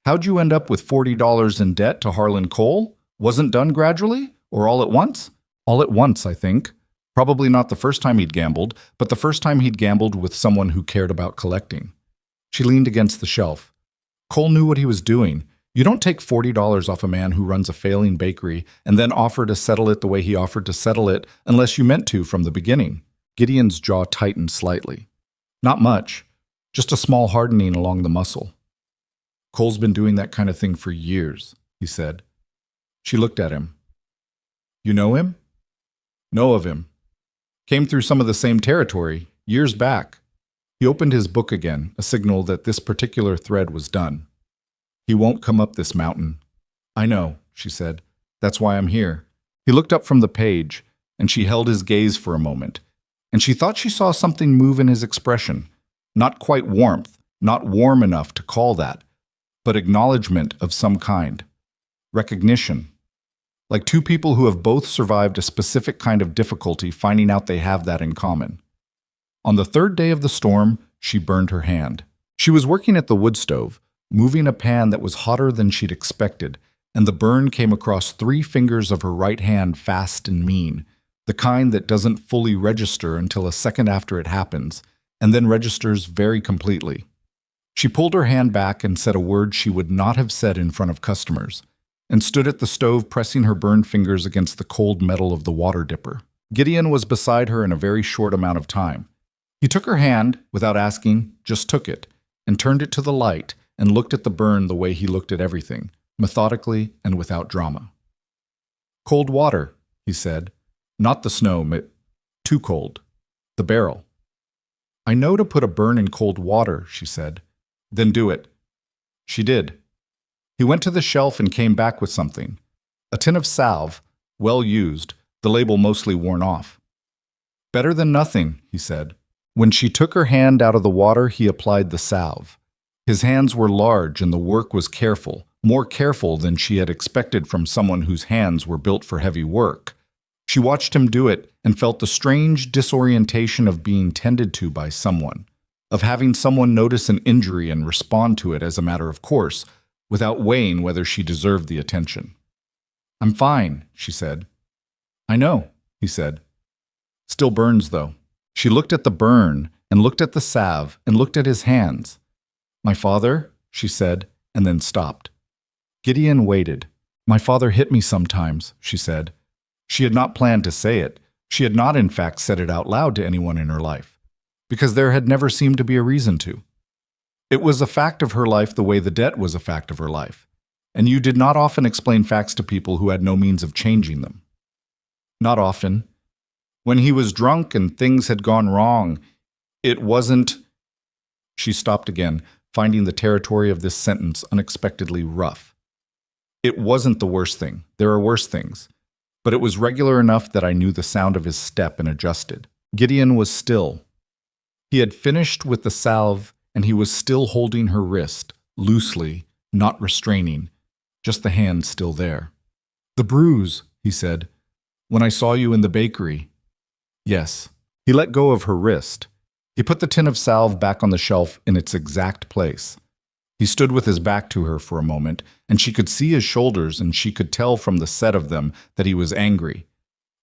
A: "How'd you end up with $40 in debt to Harlan Cole? Wasn't done gradually? Or all at once?" "All at once, I think. Probably not the first time he'd gambled, but the first time he'd gambled with someone who cared about collecting." She leaned against the shelf. Cole knew what he was doing. You don't take $40 off a man who runs a failing bakery and then offer to settle it the way he offered to settle it unless you meant to from the beginning. Gideon's jaw tightened slightly. "Not much. Just a small hardening along the muscle." "Cole's been doing that kind of thing for years," he said. She looked at him. "You know him?" Know of him. Came through some of the same territory, years back. He opened his book again, a signal that this particular thread was done. He won't come up this mountain. I know, she said. That's why I'm here. He looked up from the page, and she held his gaze for a moment, and she thought she saw something move in his expression. Not quite warmth, not warm enough to call that, but acknowledgement of some kind. Recognition. Like two people who have both survived a specific kind of difficulty finding out they have that in common. On the third day of the storm, she burned her hand. She was working at the wood stove, moving a pan that was hotter than she'd expected, and the burn came across 3 fingers of her right hand fast and mean, the kind that doesn't fully register until a second after it happens, and then registers very completely. She pulled her hand back and said a word she would not have said in front of customers, and stood at the stove pressing her burned fingers against the cold metal of the water dipper. Gideon was beside her in a very short amount of time. He took her hand, without asking, just took it, and turned it to the light, and looked at the burn the way he looked at everything, methodically and without drama. Cold water, he said. Not the snow, too cold. The barrel. I know to put a burn in cold water, she said. Then do it. She did. He went to the shelf and came back with something. A tin of salve, well used, the label mostly worn off. Better than nothing, he said. When she took her hand out of the water, he applied the salve. His hands were large and the work was careful, more careful than she had expected from someone whose hands were built for heavy work. She watched him do it and felt the strange disorientation of being tended to by someone, of having someone notice an injury and respond to it as a matter of course, without weighing whether she deserved the attention. I'm fine, she said. I know, he said. Still burns, though. She looked at the burn, and looked at the salve, and looked at his hands. My father, she said, and then stopped. Gideon waited. My father hit me sometimes, she said. She had not planned to say it. She had not, in fact, said it out loud to anyone in her life, because there had never seemed to be a reason to. It was a fact of her life the way the debt was a fact of her life, and you did not often explain facts to people who had no means of changing them. Not often. When he was drunk and things had gone wrong, it wasn't... She stopped again, finding the territory of this sentence unexpectedly rough. It wasn't the worst thing. There are worse things. But it was regular enough that I knew the sound of his step and adjusted. Gideon was still. He had finished with the salve, and he was still holding her wrist, loosely, not restraining, just the hand still there. The bruise, he said. When I saw you in the bakery. Yes. He let go of her wrist. He put the tin of salve back on the shelf in its exact place. He stood with his back to her for a moment, and she could see his shoulders, and she could tell from the set of them that he was angry.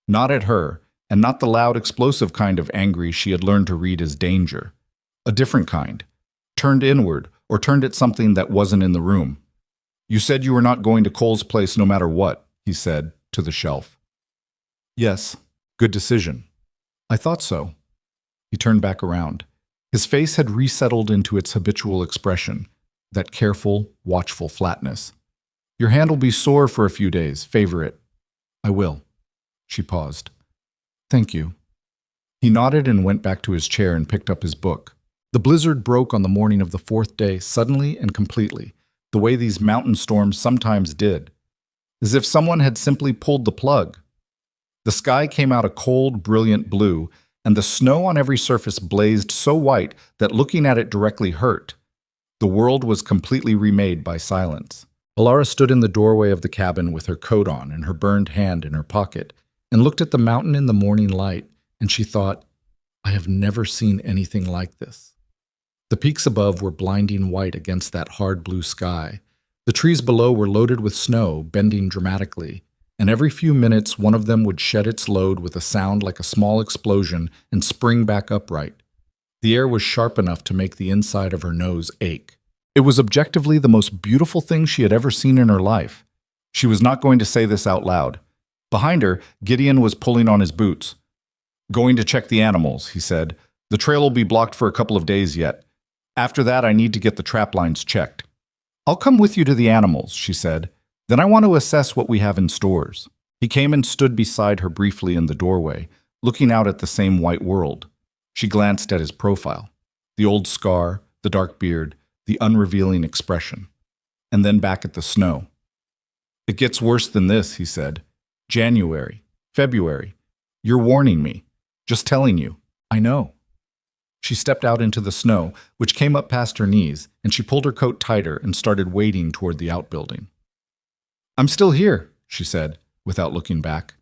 A: Not at her, and not the loud, explosive kind of angry she had learned to read as danger. A different kind. Turned inward, or turned at something that wasn't in the room. You said you were not going to Cole's place no matter what, he said, to the shelf. Yes, good decision. I thought so. He turned back around. His face had resettled into its habitual expression, that careful, watchful flatness. Your hand will be sore for a few days. Favor it. I will. She paused. Thank you. He nodded and went back to his chair and picked up his book. The blizzard broke on the morning of the 4th day suddenly and completely, the way these mountain storms sometimes did, as if someone had simply pulled the plug. The sky came out a cold, brilliant blue, and the snow on every surface blazed so white that looking at it directly hurt. The world was completely remade by silence. Alara stood in the doorway of the cabin with her coat on and her burned hand in her pocket, and looked at the mountain in the morning light, and she thought, I have never seen anything like this. The peaks above were blinding white against that hard blue sky. The trees below were loaded with snow, bending dramatically, and every few minutes one of them would shed its load with a sound like a small explosion and spring back upright. The air was sharp enough to make the inside of her nose ache. It was objectively the most beautiful thing she had ever seen in her life. She was not going to say this out loud. Behind her, Gideon was pulling on his boots. Going to check the animals, he said. The trail will be blocked for a couple of days yet. After that, I need to get the trap lines checked. I'll come with you to the animals, she said. Then I want to assess what we have in stores. He came and stood beside her briefly in the doorway, looking out at the same white world. She glanced at his profile, the old scar, the dark beard, the unrevealing expression, and then back at the snow. "It gets worse than this," he said. "January, February. You're warning me. Just telling you. I know." She stepped out into the snow, which came up past her knees, and she pulled her coat tighter and started wading toward the outbuilding. "I'm still here," she said, without looking back.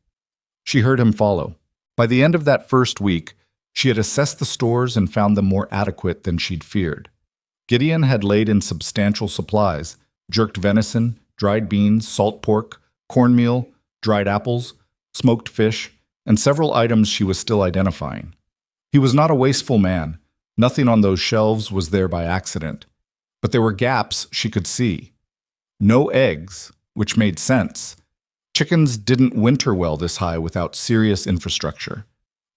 A: She heard him follow. By the end of that first week, she had assessed the stores and found them more adequate than she'd feared. Gideon had laid in substantial supplies: jerked venison, dried beans, salt pork, cornmeal, dried apples, smoked fish, and several items she was still identifying. He was not a wasteful man. Nothing on those shelves was there by accident. But there were gaps she could see. No eggs, which made sense. Chickens didn't winter well this high without serious infrastructure.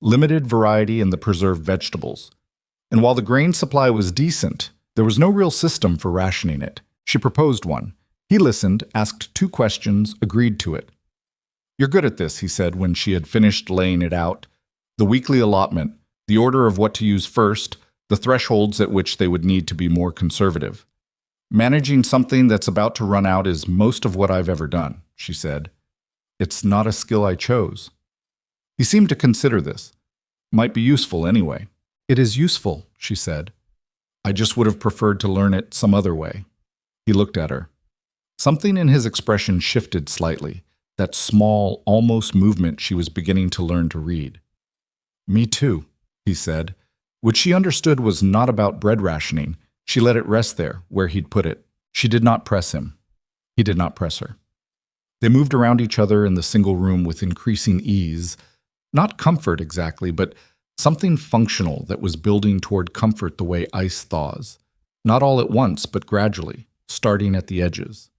A: Limited variety in the preserved vegetables. And while the grain supply was decent, there was no real system for rationing it. She proposed one. He listened, asked 2 questions, agreed to it. "You're good at this," he said when she had finished laying it out. The weekly allotment, the order of what to use first, the thresholds at which they would need to be more conservative. "Managing something that's about to run out is most of what I've ever done," she said. "It's not a skill I chose." He seemed to consider this. "Might be useful anyway." "It is useful," she said. "I just would have preferred to learn it some other way." He looked at her. Something in his expression shifted slightly, that small, almost movement she was beginning to learn to read. "Me too," he said, which she understood was not about bread rationing. She let it rest there, where he'd put it. She did not press him. He did not press her. They moved around each other in the single room with increasing ease. Not comfort exactly, but something functional that was building toward comfort the way ice thaws. Not all at once, but gradually, starting at the edges.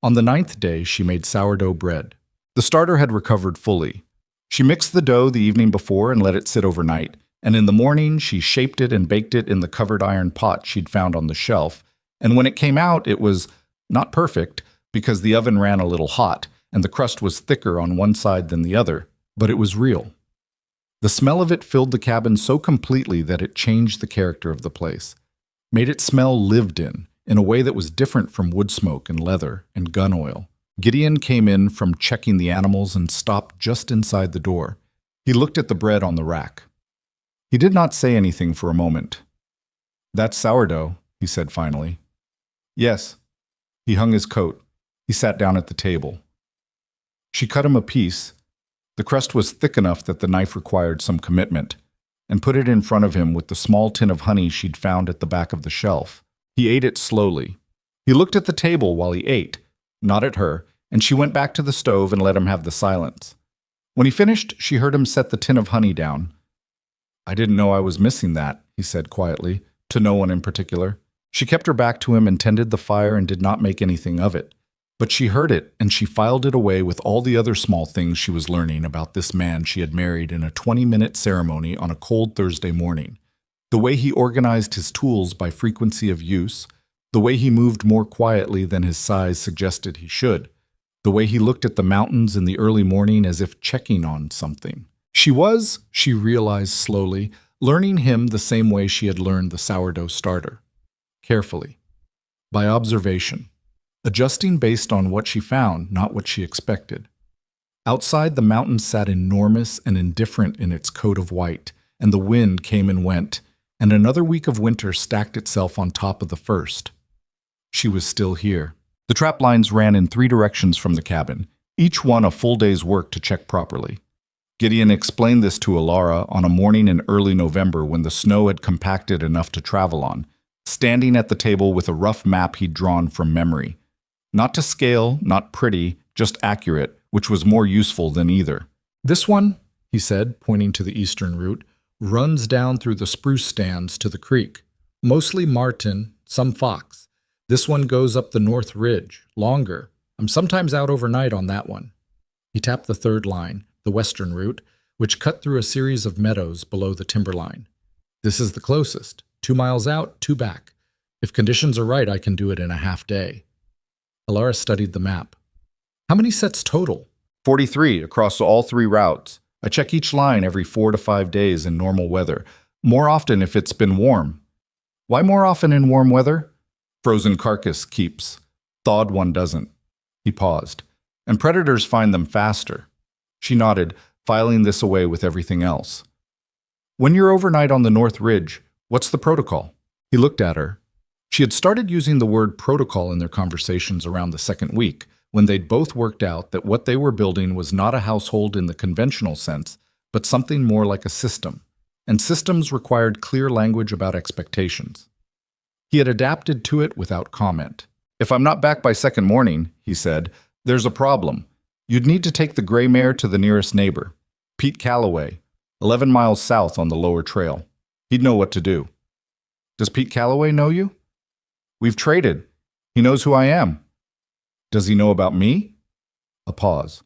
A: On the 9th day, she made sourdough bread. The starter had recovered fully. She mixed the dough the evening before and let it sit overnight, and in the morning she shaped it and baked it in the covered iron pot she'd found on the shelf, and when it came out it was not perfect because the oven ran a little hot and the crust was thicker on one side than the other, but it was real. The smell of it filled the cabin so completely that it changed the character of the place, made it smell lived in a way that was different from wood smoke and leather and gun oil. Gideon came in from checking the animals and stopped just inside the door. He looked at the bread on the rack. He did not say anything for a moment. "That's sourdough," he said finally. "Yes." He hung his coat. He sat down at the table. She cut him a piece. The crust was thick enough that the knife required some commitment, and put it in front of him with the small tin of honey she'd found at the back of the shelf. He ate it slowly. He looked at the table while he ate, not at her, and she went back to the stove and let him have the silence. When he finished, she heard him set the tin of honey down. "I didn't know I was missing that," he said quietly, to no one in particular. She kept her back to him and tended the fire and did not make anything of it. But she heard it, and she filed it away with all the other small things she was learning about this man she had married in a 20-minute ceremony on a cold Thursday morning. The way he organized his tools by frequency of use, the way he moved more quietly than his size suggested he should, the way he looked at the mountains in the early morning as if checking on something. She realized slowly, learning him the same way she had learned the sourdough starter. Carefully. By observation. Adjusting based on what she found, not what she expected. Outside, the mountain sat enormous and indifferent in its coat of white, and the wind came and went, and another week of winter stacked itself on top of the first. She was still here. The trap lines ran in 3 directions from the cabin, each one a full day's work to check properly. Gideon explained this to Alara on a morning in early November when the snow had compacted enough to travel on, standing at the table with a rough map he'd drawn from memory. Not to scale, not pretty, just accurate, which was more useful than either. "This one," he said, pointing to the eastern route, "runs down through the spruce stands to the creek. Mostly marten, some fox. This one goes up the north ridge, longer. I'm sometimes out overnight on that one." He tapped the 3rd line, the western route, which cut through a series of meadows below the timberline. "This is the closest. 2 miles out, 2 back. If conditions are right, I can do it in a half day." Alara studied the map. "How many sets total?" 43 across all 3 routes. I check each line every 4 to 5 days in normal weather, more often if it's been warm. Why more often in warm weather? Frozen carcass keeps. Thawed one doesn't. He paused. And predators find them faster. She nodded, filing this away with everything else. When you're overnight on the North Ridge, what's the protocol? He looked at her. She had started using the word protocol in their conversations around the second week, when they'd both worked out that what they were building was not a household in the conventional sense, but something more like a system. And systems required clear language about expectations. He had adapted to it without comment. If I'm not back by second morning, he said, there's a problem. You'd need to take the gray mare to the nearest neighbor, Pete Calloway, 11 miles south on the lower trail. He'd know what to do. Does Pete Calloway know you? We've traded. He knows who I am. Does he know about me? A pause.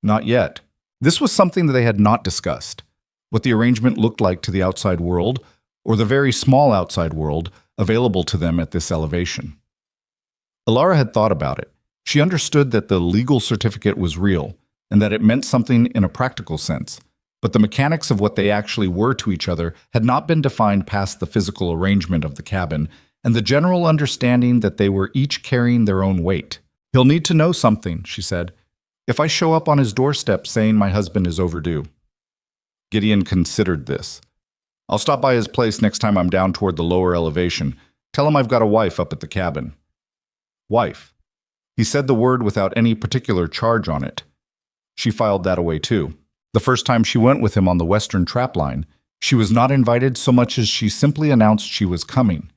A: Not yet. This was something that they had not discussed. What the arrangement looked like to the outside world, or the very small outside world available to them at this elevation. Alara had thought about it. She understood that the legal certificate was real, and that it meant something in a practical sense, but the mechanics of what they actually were to each other had not been defined past the physical arrangement of the cabin, and the general understanding that they were each carrying their own weight. He'll need to know something, she said. If I show up on his doorstep saying my husband is overdue. Gideon considered this. I'll stop by his place next time I'm down toward the lower elevation. Tell him I've got a wife up at the cabin. Wife. He said the word without any particular charge on it. She filed that away too. The first time she went with him on the western trapline, she was not invited so much as she simply announced she was coming.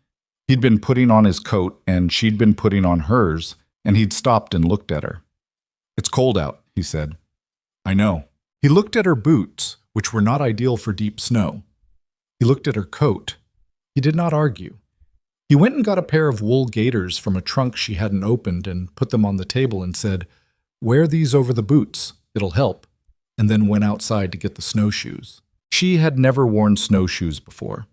A: He'd been putting on his coat, and she'd been putting on hers, and he'd stopped and looked at her. It's cold out, he said. I know. He looked at her boots, which were not ideal for deep snow. He looked at her coat. He did not argue. He went and got a pair of wool gaiters from a trunk she hadn't opened and put them on the table and said, Wear these over the boots. It'll help. And then went outside to get the snowshoes. She had never worn snowshoes before.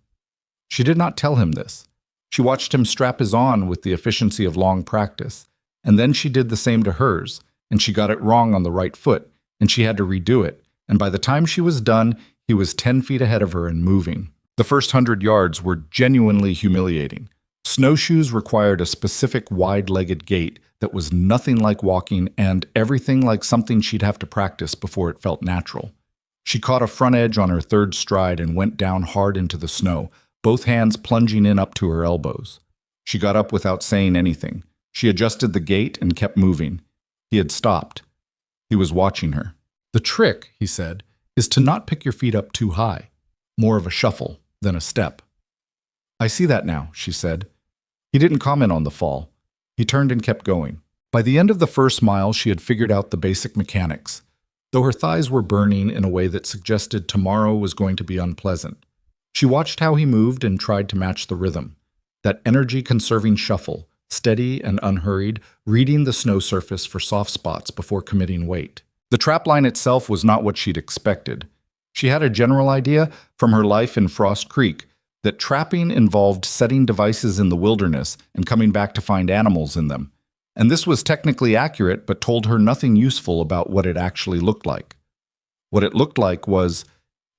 A: She did not tell him this. She watched him strap his on with the efficiency of long practice, and then she did the same to hers, and she got it wrong on the right foot, and she had to redo it, and by the time she was done, he was 10 feet ahead of her and moving. The first 100 yards were genuinely humiliating. Snowshoes required a specific wide-legged gait that was nothing like walking and everything like something she'd have to practice before it felt natural. She caught a front edge on her third stride and went down hard into the snow, both hands plunging in up to her elbows. She got up without saying anything. She adjusted the gait and kept moving. He had stopped. He was watching her. The trick, he said, is to not pick your feet up too high. More of a shuffle than a step. I see that now, she said. He didn't comment on the fall. He turned and kept going. By the end of the first mile, she had figured out the basic mechanics, though her thighs were burning in a way that suggested tomorrow was going to be unpleasant. She watched how he moved and tried to match the rhythm. That energy-conserving shuffle, steady and unhurried, reading the snow surface for soft spots before committing weight. The trapline itself was not what she'd expected. She had a general idea from her life in Frost Creek that trapping involved setting devices in the wilderness and coming back to find animals in them. And this was technically accurate, but told her nothing useful about what it actually looked like. What it looked like was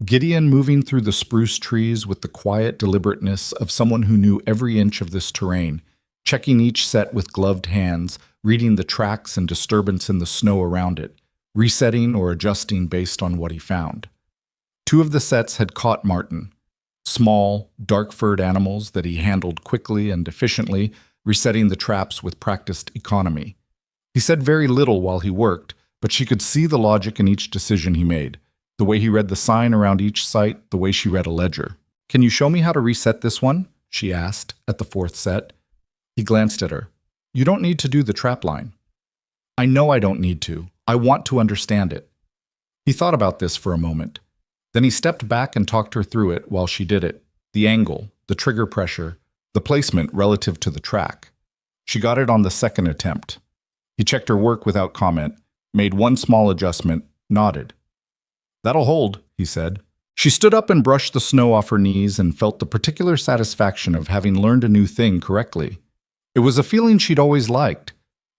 A: Gideon moving through the spruce trees with the quiet deliberateness of someone who knew every inch of this terrain, checking each set with gloved hands, reading the tracks and disturbance in the snow around it, resetting or adjusting based on what he found. 2 of the sets had caught Martin, small, dark-furred animals that he handled quickly and efficiently, resetting the traps with practiced economy. He said very little while he worked, but she could see the logic in each decision he made, the way he read the sign around each site, the way she read a ledger. Can you show me how to reset this one? She asked at the 4th set. He glanced at her. You don't need to do the trap line. I know I don't need to. I want to understand it. He thought about this for a moment. Then he stepped back and talked her through it while she did it. The angle, the trigger pressure, the placement relative to the track. She got it on the 2nd attempt. He checked her work without comment, made one small adjustment, nodded. That'll hold, he said. She stood up and brushed the snow off her knees and felt the particular satisfaction of having learned a new thing correctly. It was a feeling she'd always liked.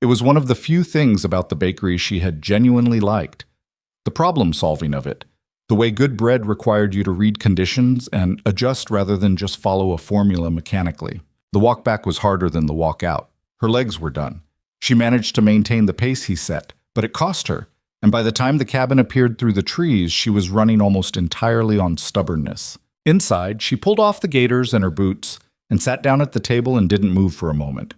A: It was one of the few things about the bakery she had genuinely liked. The problem-solving of it. The way good bread required you to read conditions and adjust rather than just follow a formula mechanically. The walk back was harder than the walk out. Her legs were done. She managed to maintain the pace he set, but it cost her. And by the time the cabin appeared through the trees, she was running almost entirely on stubbornness. Inside, she pulled off the gaiters and her boots and sat down at the table and didn't move for a moment.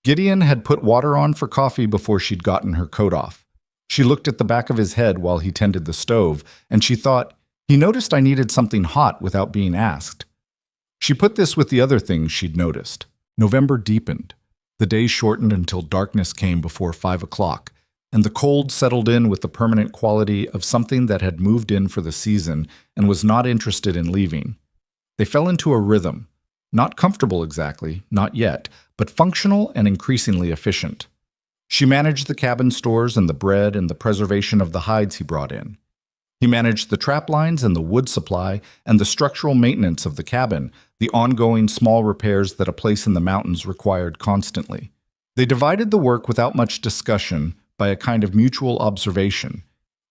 A: Gideon had put water on for coffee before she'd gotten her coat off. She looked at the back of his head while he tended the stove, and she thought, he noticed I needed something hot without being asked. She put this with the other things she'd noticed. November deepened. The days shortened until darkness came before 5 o'clock, and the cold settled in with the permanent quality of something that had moved in for the season and was not interested in leaving. They fell into a rhythm. Not comfortable exactly, not yet, but functional and increasingly efficient. She managed the cabin stores and the bread and the preservation of the hides he brought in. He managed the trap lines and the wood supply and the structural maintenance of the cabin, the ongoing small repairs that a place in the mountains required constantly. They divided the work without much discussion by a kind of mutual observation,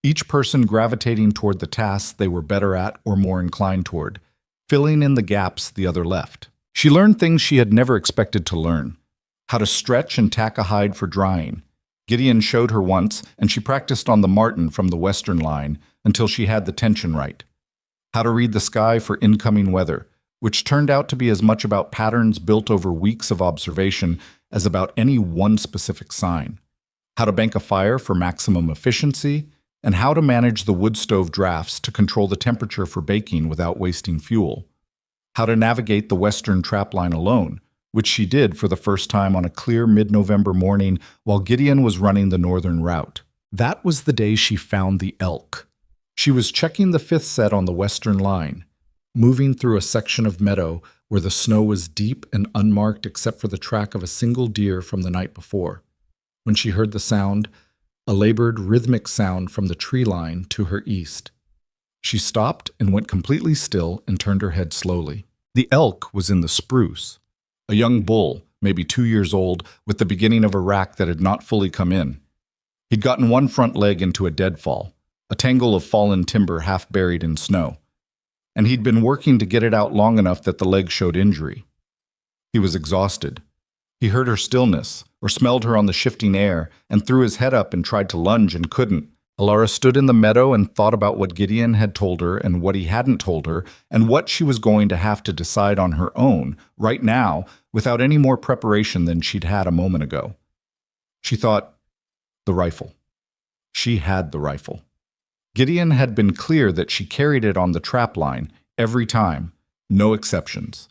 A: each person gravitating toward the tasks they were better at or more inclined toward, filling in the gaps the other left. She learned things she had never expected to learn. How to stretch and tack a hide for drying. Gideon showed her once, and she practiced on the marten from the western line until she had the tension right. How to read the sky for incoming weather, which turned out to be as much about patterns built over weeks of observation as about any one specific sign. How to bank a fire for maximum efficiency, and how to manage the wood stove drafts to control the temperature for baking without wasting fuel. How to navigate the western trapline alone, which she did for the first time on a clear mid-November morning while Gideon was running the northern route. That was the day she found the elk. She was checking the fifth set on the western line, moving through a section of meadow where the snow was deep and unmarked except for the track of a single deer from the night before, when she heard the sound, a labored, rhythmic sound from the tree line to her east. She stopped and went completely still and turned her head slowly. The elk was in the spruce, a young bull, maybe 2 years old, with the beginning of a rack that had not fully come in. He'd gotten one front leg into a deadfall, a tangle of fallen timber half buried in snow, and he'd been working to get it out long enough that the leg showed injury. He was exhausted. He heard her stillness, or smelled her on the shifting air, and threw his head up and tried to lunge and couldn't. Alara stood in the meadow and thought about what Gideon had told her and what he hadn't told her, and what she was going to have to decide on her own, right now, without any more preparation than she'd had a moment ago. She thought, the rifle. She had the rifle. Gideon had been clear that she carried it on the trap line, every time, no exceptions.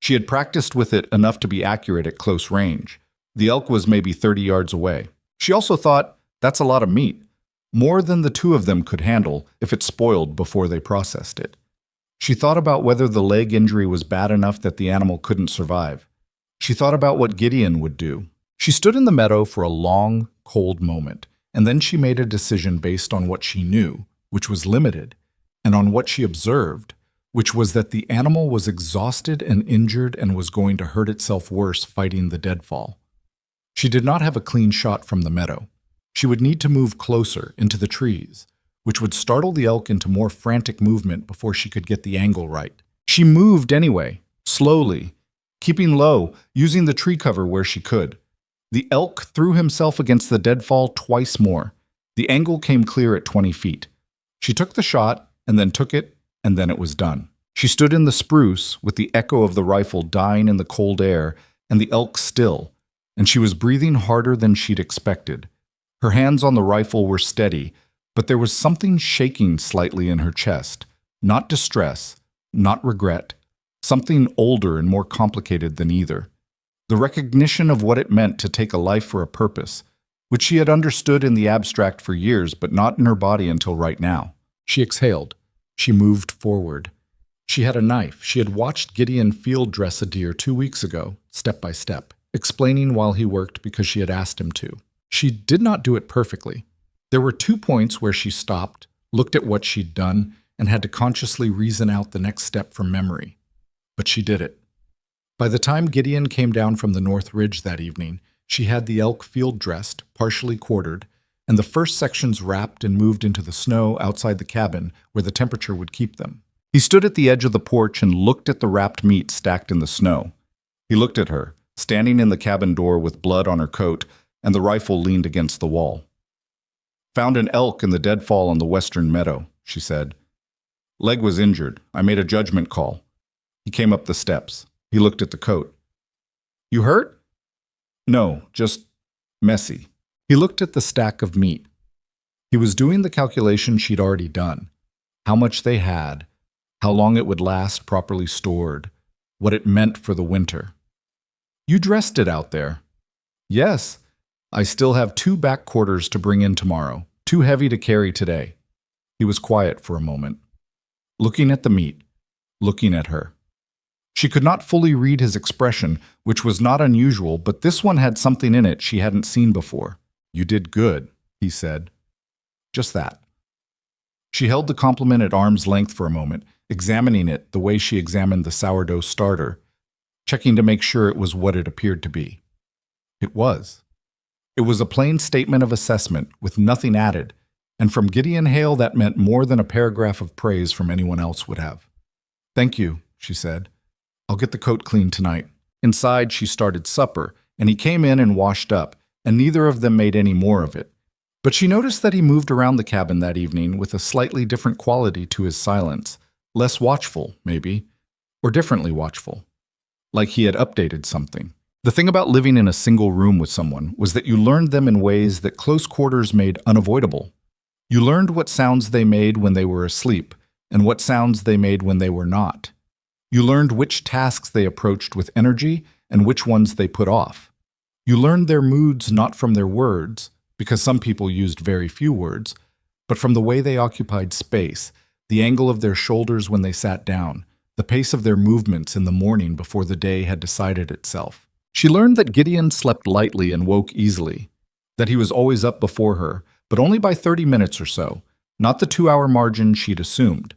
A: She had practiced with it enough to be accurate at close range. The elk was maybe 30 yards away. She also thought, that's a lot of meat. More than the two of them could handle if it spoiled before they processed it. She thought about whether the leg injury was bad enough that the animal couldn't survive. She thought about what Gideon would do. She stood in the meadow for a long, cold moment, and then she made a decision based on what she knew, which was limited, and on what she observed, which was that the animal was exhausted and injured and was going to hurt itself worse fighting the deadfall. She did not have a clean shot from the meadow. She would need to move closer into the trees, which would startle the elk into more frantic movement before she could get the angle right. She moved anyway, slowly, keeping low, using the tree cover where she could. The elk threw himself against the deadfall twice more. The angle came clear at 20 feet. She took the shot, and then took it, and then it was done. She stood in the spruce with the echo of the rifle dying in the cold air and the elk still, and she was breathing harder than she'd expected. Her hands on the rifle were steady, but there was something shaking slightly in her chest. Not distress, not regret, something older and more complicated than either. The recognition of what it meant to take a life for a purpose, which she had understood in the abstract for years, but not in her body until right now. She exhaled. She moved forward. She had a knife. She had watched Gideon field dress a deer 2 weeks ago, step by step, explaining while he worked because she had asked him to. She did not do it perfectly. There were 2 points where she stopped, looked at what she'd done, and had to consciously reason out the next step from memory. But she did it. By the time Gideon came down from the North Ridge that evening, She had the elk field-dressed, partially quartered, and the first sections wrapped and moved into the snow outside the cabin where the temperature would keep them. He stood at the edge of the porch and looked at the wrapped meat stacked in the snow. He looked at her, standing in the cabin door with blood on her coat, and the rifle leaned against the wall. "Found an elk in the deadfall on the western meadow," she said. "Leg was injured. I made a judgment call." He came up the steps. He looked at the coat. "You hurt?" "No, just messy." He looked at the stack of meat. He was doing the calculation she'd already done. How much they had, how long it would last properly stored, what it meant for the winter. "You dressed it out there." "Yes. I still have 2 back quarters to bring in tomorrow, too heavy to carry today." He was quiet for a moment, looking at the meat, looking at her. She could not fully read his expression, which was not unusual, but this one had something in it she hadn't seen before. "You did good," he said. Just that. She held the compliment at arm's length for a moment, examining it the way she examined the sourdough starter, checking to make sure it was what it appeared to be. It was. It was a plain statement of assessment, with nothing added, and from Gideon Hale that meant more than a paragraph of praise from anyone else would have. "Thank you," she said. "I'll get the coat cleaned tonight." Inside, she started supper, and he came in and washed up, and neither of them made any more of it. But she noticed that he moved around the cabin that evening with a slightly different quality to his silence, less watchful, maybe, or differently watchful, like he had updated something. The thing about living in a single room with someone was that you learned them in ways that close quarters made unavoidable. You learned what sounds they made when they were asleep, and what sounds they made when they were not. You learned which tasks they approached with energy and which ones they put off. You learned their moods not from their words, because some people used very few words, but from the way they occupied space, the angle of their shoulders when they sat down, the pace of their movements in the morning before the day had decided itself. She learned that Gideon slept lightly and woke easily, that he was always up before her, but only by 30 minutes or so, not the 2-hour margin she'd assumed,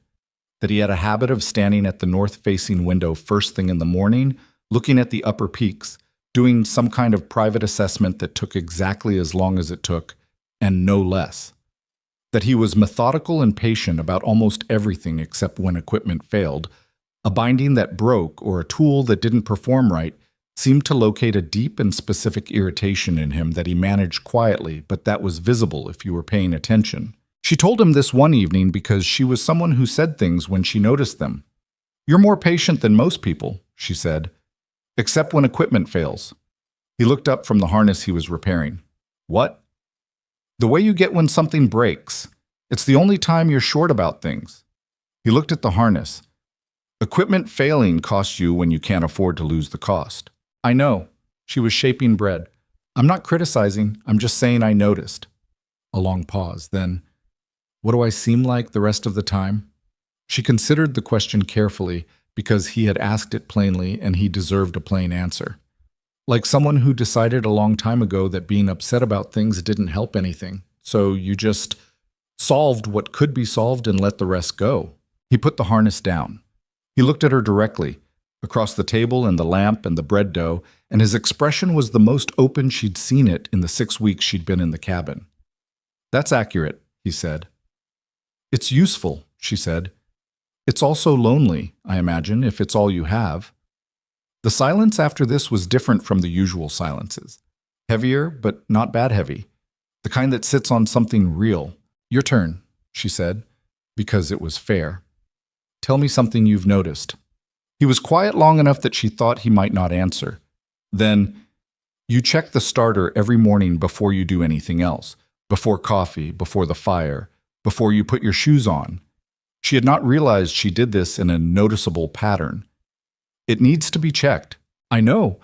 A: that he had a habit of standing at the north-facing window first thing in the morning, looking at the upper peaks, doing some kind of private assessment that took exactly as long as it took, and no less. That he was methodical and patient about almost everything except when equipment failed. A binding that broke or a tool that didn't perform right seemed to locate a deep and specific irritation in him that he managed quietly, but that was visible if you were paying attention. She told him this one evening because she was someone who said things when she noticed them. "You're more patient than most people," she said, "except when equipment fails." He looked up from the harness he was repairing. "What?" "The way you get when something breaks. It's the only time you're short about things." He looked at the harness. "Equipment failing costs you when you can't afford to lose the cost." "I know." She was shaping bread. "I'm not criticizing. I'm just saying I noticed." A long pause. Then, "What do I seem like the rest of the time?" She considered the question carefully because he had asked it plainly and he deserved a plain answer. Like someone who decided a long time ago that being upset about things didn't help anything, so you just solved what could be solved and let the rest go. He put the harness down. He looked at her directly, across the table and the lamp and the bread dough, and his expression was the most open she'd seen it in the 6 weeks she'd been in the cabin. "That's accurate," he said. "It's useful," she said. "It's also lonely, I imagine, if it's all you have." The silence after this was different from the usual silences. Heavier, but not bad heavy. The kind that sits on something real. "Your turn," she said, because it was fair. "Tell me something you've noticed." He was quiet long enough that she thought he might not answer. Then, "You check the starter every morning before you do anything else. Before coffee, before the fire, before you put your shoes on." She had not realized she did this in a noticeable pattern. "It needs to be checked." "I know,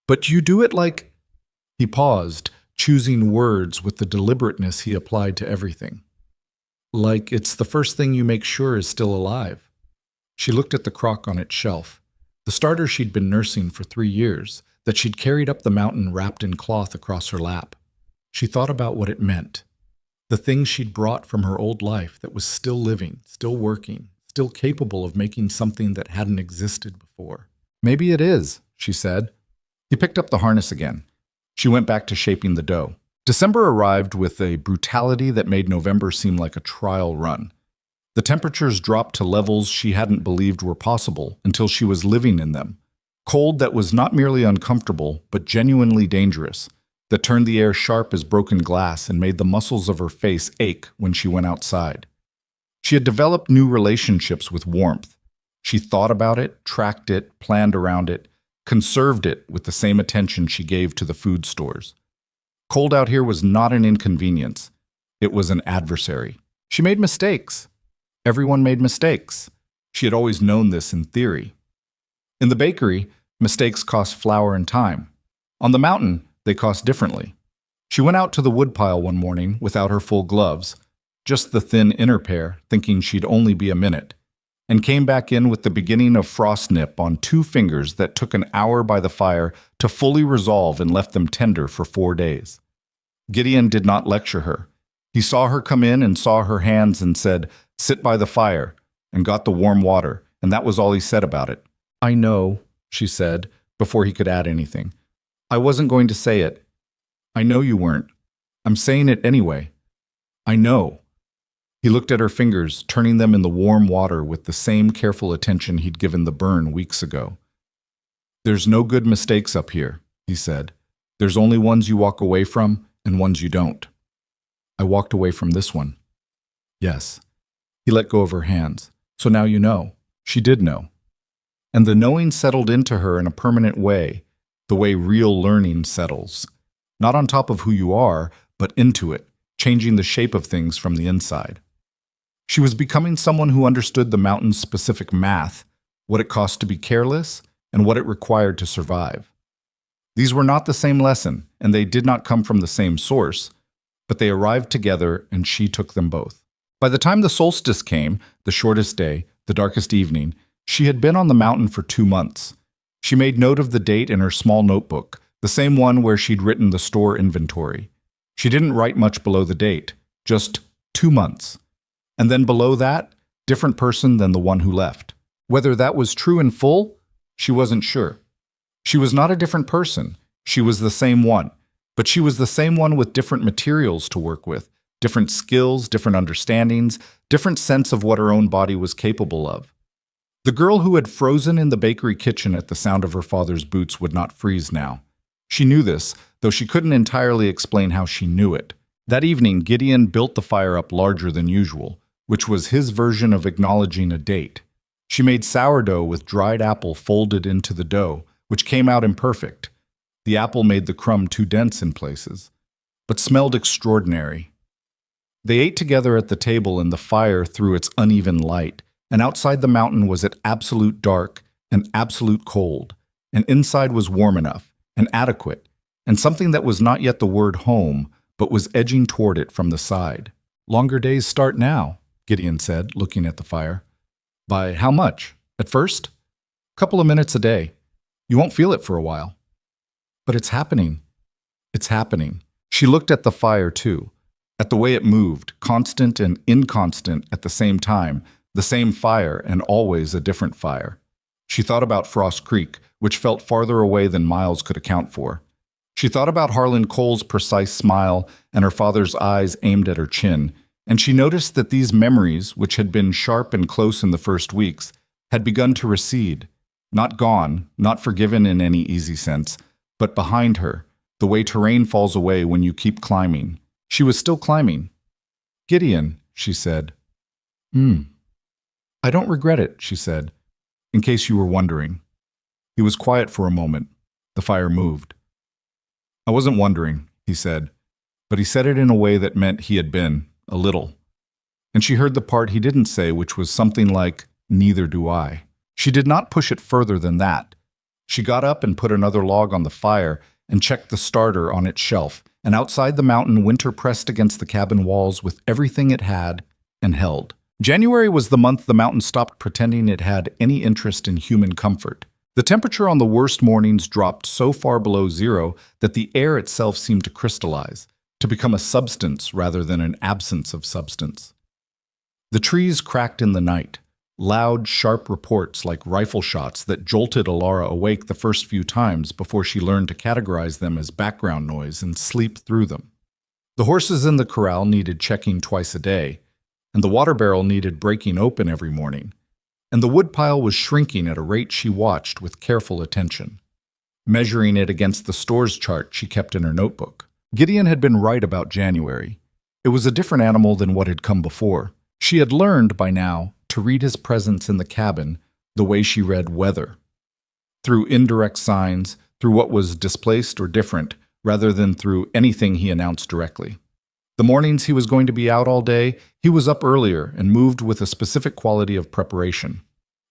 A: but you do it like—" He paused, choosing words with the deliberateness he applied to everything. "Like it's the first thing you make sure is still alive." She looked at the crock on its shelf, the starter she'd been nursing for 3 years, that she'd carried up the mountain wrapped in cloth across her lap. She thought about what it meant. The thing she'd brought from her old life that was still living, still working, still capable of making something that hadn't existed before. "Maybe it is," she said. He picked up the harness again. She went back to shaping the dough. December arrived with a brutality that made November seem like a trial run. The temperatures dropped to levels she hadn't believed were possible until she was living in them. Cold that was not merely uncomfortable, but genuinely dangerous, that turned the air sharp as broken glass and made the muscles of her face ache when she went outside. She had developed new relationships with warmth. She thought about it, tracked it, planned around it, conserved it with the same attention she gave to the food stores. Cold out here was not an inconvenience. It was an adversary. She made mistakes. Everyone made mistakes. She had always known this in theory. In the bakery, mistakes cost flour and time. On the mountain, they cost differently. She went out to the woodpile one morning without her full gloves, just the thin inner pair, thinking she'd only be a minute, and came back in with the beginning of frost nip on 2 fingers that took an hour by the fire to fully resolve and left them tender for 4 days. Gideon did not lecture her. He saw her come in and saw her hands and said, "Sit by the fire," and got the warm water, and that was all he said about it. "I know," she said, before he could add anything. "I wasn't going to say it. I know you weren't. I'm saying it anyway. I know." He looked at her fingers, turning them in the warm water with the same careful attention he'd given the burn weeks ago. "There's no good mistakes up here," he said. "There's only ones you walk away from and ones you don't." "I walked away from this one." "Yes." He let go of her hands. "So now you know." She did know. And the knowing settled into her in a permanent way, the way real learning settles. Not on top of who you are, but into it, changing the shape of things from the inside. She was becoming someone who understood the mountain's specific math, what it cost to be careless, and what it required to survive. These were not the same lesson, and they did not come from the same source, but they arrived together and she took them both. By the time the solstice came, the shortest day, the darkest evening, she had been on the mountain for 2 months. She made note of the date in her small notebook, the same one where she'd written the store inventory. She didn't write much below the date, just 2 months. And then below that, different person than the one who left. Whether that was true in full, she wasn't sure. She was not a different person. She was the same one. But she was the same one with different materials to work with, different skills, different understandings, different sense of what her own body was capable of. The girl who had frozen in the bakery kitchen at the sound of her father's boots would not freeze now. She knew this, though she couldn't entirely explain how she knew it. That evening, Gideon built the fire up larger than usual, which was his version of acknowledging a date. She made sourdough with dried apple folded into the dough, which came out imperfect. The apple made the crumb too dense in places, but smelled extraordinary. They ate together at the table and the fire threw its uneven light, and outside the mountain was at absolute dark and absolute cold, and inside was warm enough and adequate, and something that was not yet the word home, but was edging toward it from the side. "Longer days start now," Gideon said, looking at the fire. "By how much? At first? Couple of minutes a day. You won't feel it for a while." "But it's happening. It's happening." She looked at the fire, too, at the way it moved, constant and inconstant at the same time, the same fire and always a different fire. She thought about Frost Creek, which felt farther away than miles could account for. She thought about Harlan Cole's precise smile and her father's eyes aimed at her chin, and she noticed that these memories, which had been sharp and close in the first weeks, had begun to recede. Not gone, not forgiven in any easy sense, but behind her, the way terrain falls away when you keep climbing. She was still climbing. "Gideon," she said. "I don't regret it," she said, "in case you were wondering." He was quiet for a moment. The fire moved. "I wasn't wondering," he said, but he said it in a way that meant he had been, a little. And she heard the part he didn't say, which was something like, "Neither do I." She did not push it further than that. She got up and put another log on the fire and checked the starter on its shelf, and outside the mountain winter pressed against the cabin walls with everything it had and held. January was the month the mountain stopped pretending it had any interest in human comfort. The temperature on the worst mornings dropped so far below zero that the air itself seemed to crystallize, to become a substance rather than an absence of substance. The trees cracked in the night. loud, sharp reports like rifle shots that jolted Alara awake the first few times before she learned to categorize them as background noise and sleep through them. The horses in the corral needed checking twice a day, and the water barrel needed breaking open every morning, and the woodpile was shrinking at a rate she watched with careful attention, measuring it against the stores chart she kept in her notebook. Gideon had been right about January. It was a different animal than what had come before. She had learned by now to read his presence in the cabin the way she read weather, through indirect signs, through what was displaced or different, rather than through anything he announced directly. The mornings he was going to be out all day, he was up earlier and moved with a specific quality of preparation.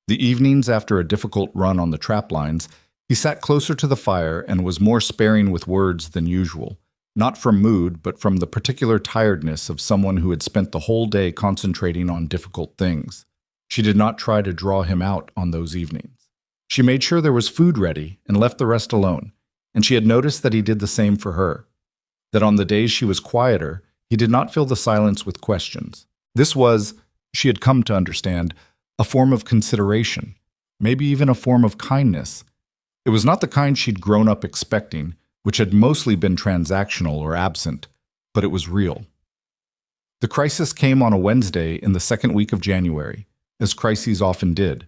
A: The evenings, after a difficult run on the trap lines, he sat closer to the fire and was more sparing with words than usual, not from mood, but from the particular tiredness of someone who had spent the whole day concentrating on difficult things. She did not try to draw him out on those evenings. She made sure there was food ready and left the rest alone, and she had noticed that he did the same for her, that on the days she was quieter, he did not fill the silence with questions. This was, she had come to understand, a form of consideration, maybe even a form of kindness. It was not the kind she'd grown up expecting, which had mostly been transactional or absent, but it was real. The crisis came on a Wednesday in the second week of January, as crises often did,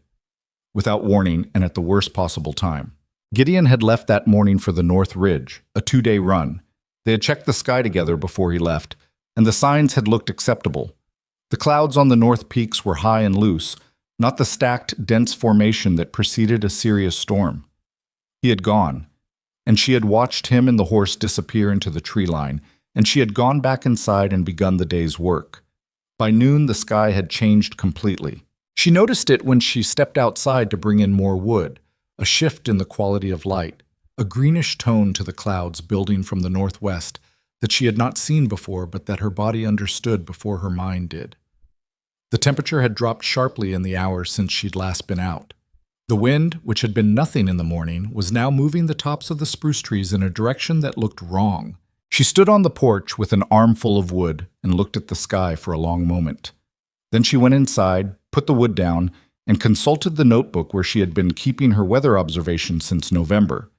A: without warning and at the worst possible time. Gideon had left that morning for the North Ridge, a 2-day run. They had checked the sky together before he left, and the signs had looked acceptable. The clouds on the north peaks were high and loose, not the stacked, dense formation that preceded a serious storm. He had gone, and she had watched him and the horse disappear into the tree line, and she had gone back inside and begun the day's work. By noon, the sky had changed completely. She noticed it when she stepped outside to bring in more wood, a shift in the quality of light, a greenish tone to the clouds building from the northwest that she had not seen before but that her body understood before her mind did. The temperature had dropped sharply in the hours since she'd last been out. The wind, which had been nothing in the morning, was now moving the tops of the spruce trees in a direction that looked wrong. She stood on the porch with an armful of wood and looked at the sky for a long moment. Then she went inside, put the wood down, and consulted the notebook where she had been keeping her weather observations since November.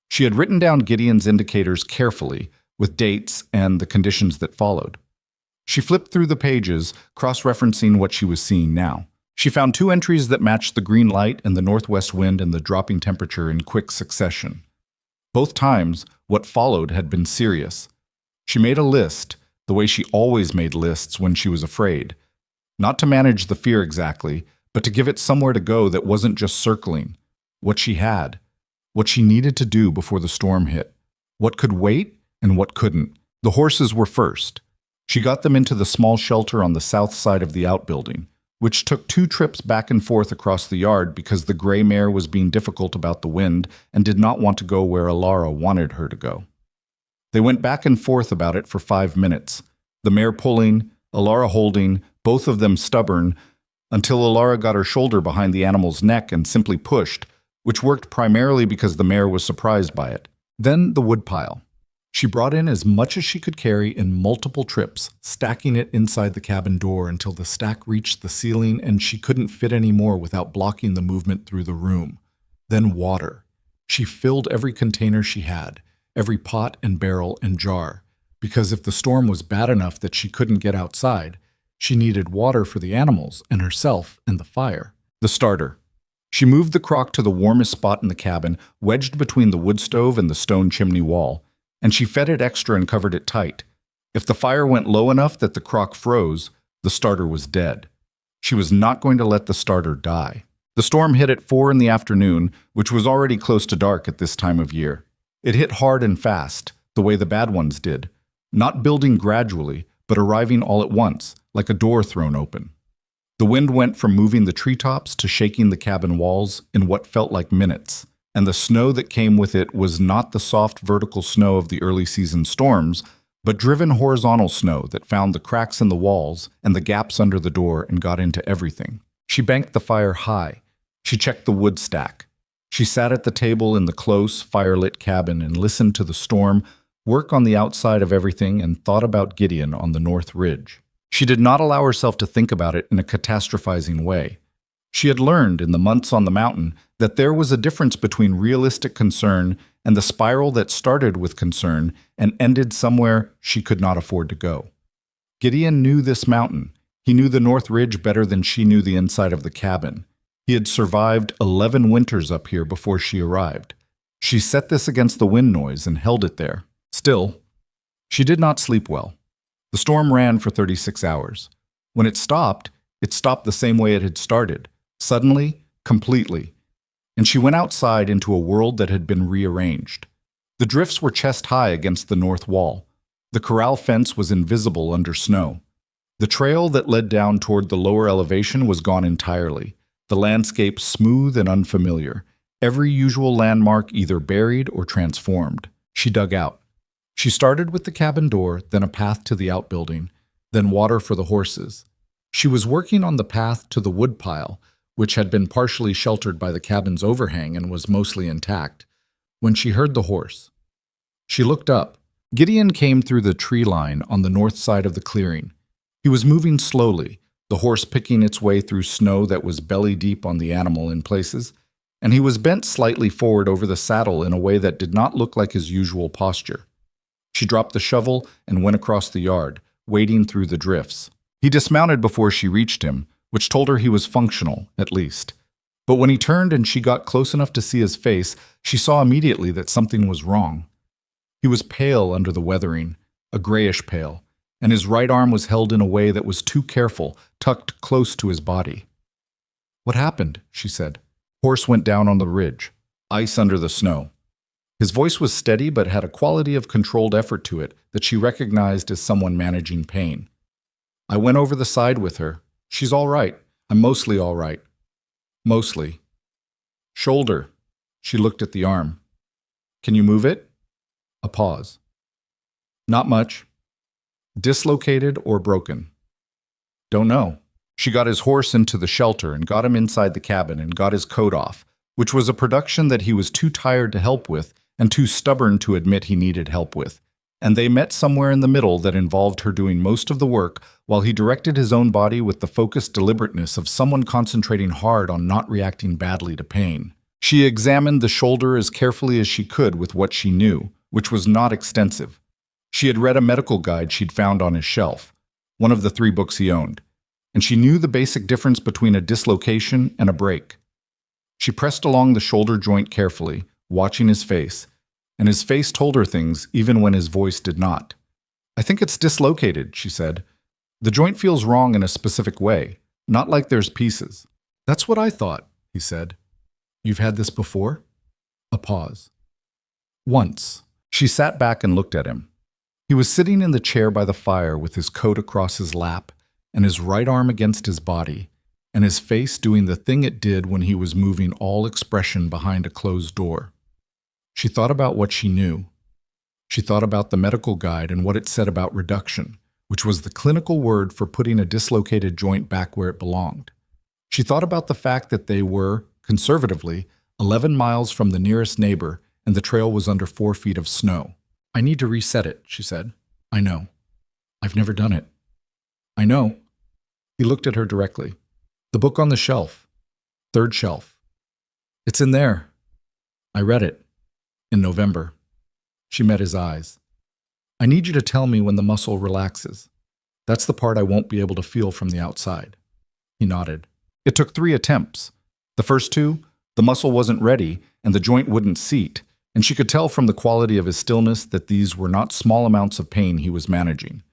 A: She had written down Gideon's indicators carefully, with dates and the conditions that followed. She flipped through the pages, cross-referencing what she was seeing now. She found 2 entries that matched the green light and the northwest wind and the dropping temperature in quick succession. Both times, what followed had been serious. She made a list, the way she always made lists when she was afraid. Not to manage the fear exactly, but to give it somewhere to go that wasn't just circling. What she had. What she needed to do before the storm hit. What could wait and what couldn't. The horses were first. She got them into the small shelter on the south side of the outbuilding, which took 2 trips back and forth across the yard because the gray mare was being difficult about the wind and did not want to go where Alara wanted her to go. They went back and forth about it for 5 minutes, the mare pulling, Alara holding, both of them stubborn, until Alara got her shoulder behind the animal's neck and simply pushed, which worked primarily because the mare was surprised by it. Then the woodpile. She brought in as much as she could carry in multiple trips, stacking it inside the cabin door until the stack reached the ceiling and she couldn't fit any more without blocking the movement through the room. Then water. She filled every container she had, every pot and barrel and jar, because if the storm was bad enough that she couldn't get outside, she needed water for the animals and herself and the fire. The starter. She moved the crock to the warmest spot in the cabin, wedged between the wood stove and the stone chimney wall, and she fed it extra and covered it tight. If the fire went low enough that the crock froze, the starter was dead. She was not going to let the starter die. The storm hit at 4 in the afternoon, which was already close to dark at this time of year. It hit hard and fast, the way the bad ones did, not building gradually, but arriving all at once, like a door thrown open. The wind went from moving the treetops to shaking the cabin walls in what felt like minutes, and the snow that came with it was not the soft vertical snow of the early season storms, but driven horizontal snow that found the cracks in the walls and the gaps under the door and got into everything. She banked the fire high. She checked the wood stack. She sat at the table in the close, fire-lit cabin and listened to the storm work on the outside of everything and thought about Gideon on the North Ridge. She did not allow herself to think about it in a catastrophizing way. She had learned in the months on the mountain that there was a difference between realistic concern and the spiral that started with concern and ended somewhere she could not afford to go. Gideon knew this mountain. He knew the North Ridge better than she knew the inside of the cabin. He had survived 11 winters up here before she arrived. She set this against the wind noise and held it there. Still, she did not sleep well. The storm ran for 36 hours. When it stopped the same way it had started, suddenly, completely. And she went outside into a world that had been rearranged. The drifts were chest high against the north wall. The corral fence was invisible under snow. The trail that led down toward the lower elevation was gone entirely, the landscape smooth and unfamiliar, every usual landmark either buried or transformed. She dug out. She started with the cabin door, then a path to the outbuilding, then water for the horses. She was working on the path to the woodpile, which had been partially sheltered by the cabin's overhang and was mostly intact, when she heard the horse. She looked up. Gideon came through the tree line on the north side of the clearing. He was moving slowly, the horse picking its way through snow that was belly deep on the animal in places, and he was bent slightly forward over the saddle in a way that did not look like his usual posture. She dropped the shovel and went across the yard, wading through the drifts. He dismounted before she reached him, which told her he was functional, at least. But when he turned and she got close enough to see his face, she saw immediately that something was wrong. He was pale under the weathering, a grayish pale, and his right arm was held in a way that was too careful, tucked close to his body. "What happened?" she said. Horse went down on the ridge, ice under the snow. His voice was steady but had a quality of controlled effort to it that she recognized as someone managing pain. "I went over the side with her. She's all right. I'm mostly all right." "Mostly." "Shoulder." She looked at the arm. "Can you move it?" A pause. "Not much." "Dislocated or broken?" "Don't know." She got his horse into the shelter and got him inside the cabin and got his coat off, which was a production that he was too tired to help with and too stubborn to admit he needed help with. And they met somewhere in the middle that involved her doing most of the work while he directed his own body with the focused deliberateness of someone concentrating hard on not reacting badly to pain. She examined the shoulder as carefully as she could with what she knew, which was not extensive. She had read a medical guide she'd found on his shelf, one of the 3 books he owned, and she knew the basic difference between a dislocation and a break. She pressed along the shoulder joint carefully, watching his face, and his face told her things even when his voice did not. "I think it's dislocated," she said. "The joint feels wrong in a specific way, not like there's pieces." "That's what I thought," he said. "You've had this before?" A pause. "Once." She sat back and looked at him. He was sitting in the chair by the fire with his coat across his lap and his right arm against his body, and his face doing the thing it did when he was moving all expression behind a closed door. She thought about what she knew. She thought about the medical guide and what it said about reduction, which was the clinical word for putting a dislocated joint back where it belonged. She thought about the fact that they were, conservatively, 11 miles from the nearest neighbor, and the trail was under 4 feet of snow. "I need to reset it," she said. "I know. I've never done it." "I know." He looked at her directly. "The book on the shelf. 3rd shelf. It's in there. I read it. In November." She met his eyes. "I need you to tell me when the muscle relaxes. That's the part I won't be able to feel from the outside." He nodded. "It took 3 attempts. The first 2, the muscle wasn't ready and the joint wouldn't seat, and she could tell from the quality of his stillness that these were not small amounts of pain he was managing.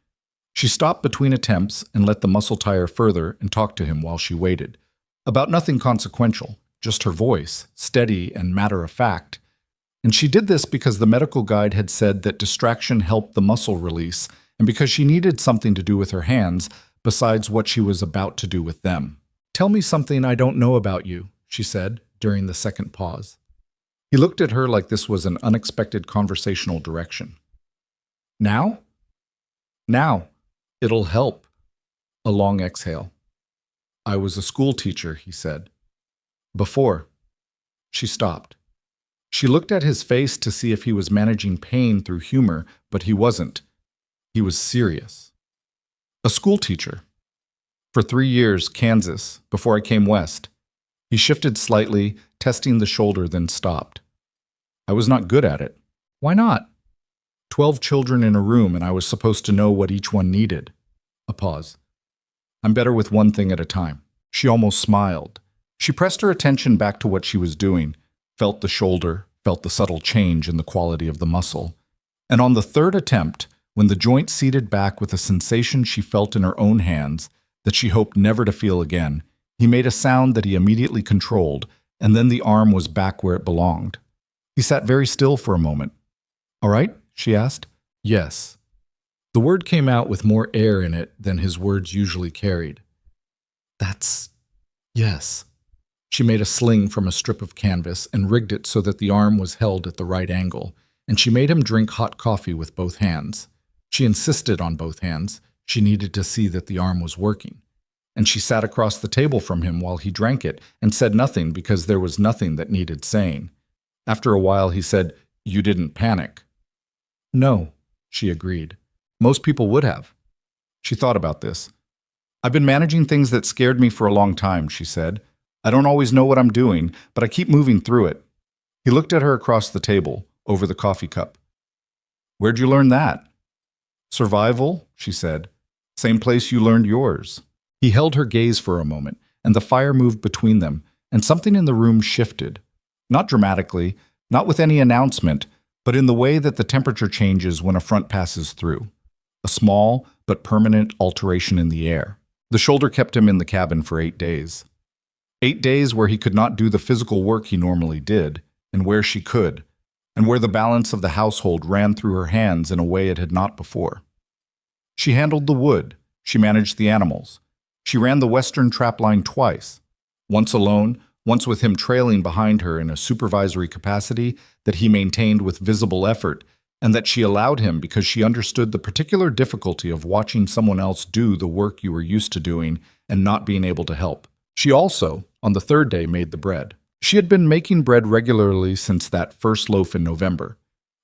A: She stopped between attempts and let the muscle tire further and talked to him while she waited. About nothing consequential, just her voice, steady and matter-of-fact. And she did this because the medical guide had said that distraction helped the muscle release and because she needed something to do with her hands besides what she was about to do with them. "Tell me something I don't know about you," she said during the second pause. He looked at her like this was an unexpected conversational direction. "Now?" "Now. It'll help." A long exhale. "I was a school teacher," he said. "Before." She stopped. She looked at his face to see if he was managing pain through humor, but he wasn't. He was serious. "A school teacher. For 3 years, Kansas, before I came west. He shifted slightly, testing the shoulder, then stopped. I was not good at it. Why not? 12 children in a room, and I was supposed to know what each one needed. A pause. I'm better with one thing at a time. She almost smiled. She pressed her attention back to what she was doing, felt the shoulder, felt the subtle change in the quality of the muscle. And on the third attempt, when the joint seated back with a sensation she felt in her own hands that she hoped never to feel again, he made a sound that he immediately controlled, and then the arm was back where it belonged. He sat very still for a moment. All right? She asked. Yes. The word came out with more air in it than his words usually carried. That's... yes. She made a sling from a strip of canvas and rigged it so that the arm was held at the right angle, and she made him drink hot coffee with both hands. She insisted on both hands. She needed to see that the arm was working. And she sat across the table from him while he drank it and said nothing because there was nothing that needed saying. After a while, he said, "You didn't panic." No, she agreed. Most people would have. She thought about this. I've been managing things that scared me for a long time, she said. I don't always know what I'm doing, but I keep moving through it. He looked at her across the table, over the coffee cup. Where'd you learn that? Survival, she said. Same place you learned yours. He held her gaze for a moment, and the fire moved between them, and something in the room shifted. Not dramatically, not with any announcement, but in the way that the temperature changes when a front passes through. A small but permanent alteration in the air. The shoulder kept him in the cabin for 8 days. 8 days where he could not do the physical work he normally did, and where she could, and where the balance of the household ran through her hands in a way it had not before. She handled the wood. She managed the animals. She ran the western trapline twice, once alone, once with him trailing behind her in a supervisory capacity that he maintained with visible effort, and that she allowed him because she understood the particular difficulty of watching someone else do the work you were used to doing and not being able to help. She also, on the third day, made the bread. She had been making bread regularly since that first loaf in November.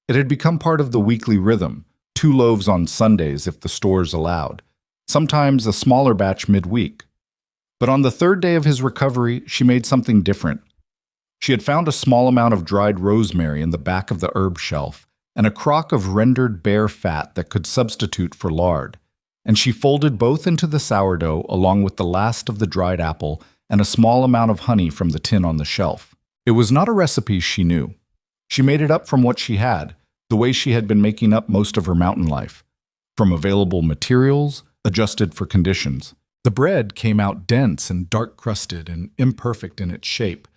A: It had become part of the weekly rhythm, 2 loaves on Sundays if the stores allowed, sometimes a smaller batch midweek. But on the third day of his recovery, she made something different. She had found a small amount of dried rosemary in the back of the herb shelf and a crock of rendered bear fat that could substitute for lard, and she folded both into the sourdough along with the last of the dried apple and a small amount of honey from the tin on the shelf. It was not a recipe she knew. She made it up from what she had, the way she had been making up most of her mountain life, from available materials, adjusted for conditions. The bread came out dense and dark-crusted and imperfect in its shape,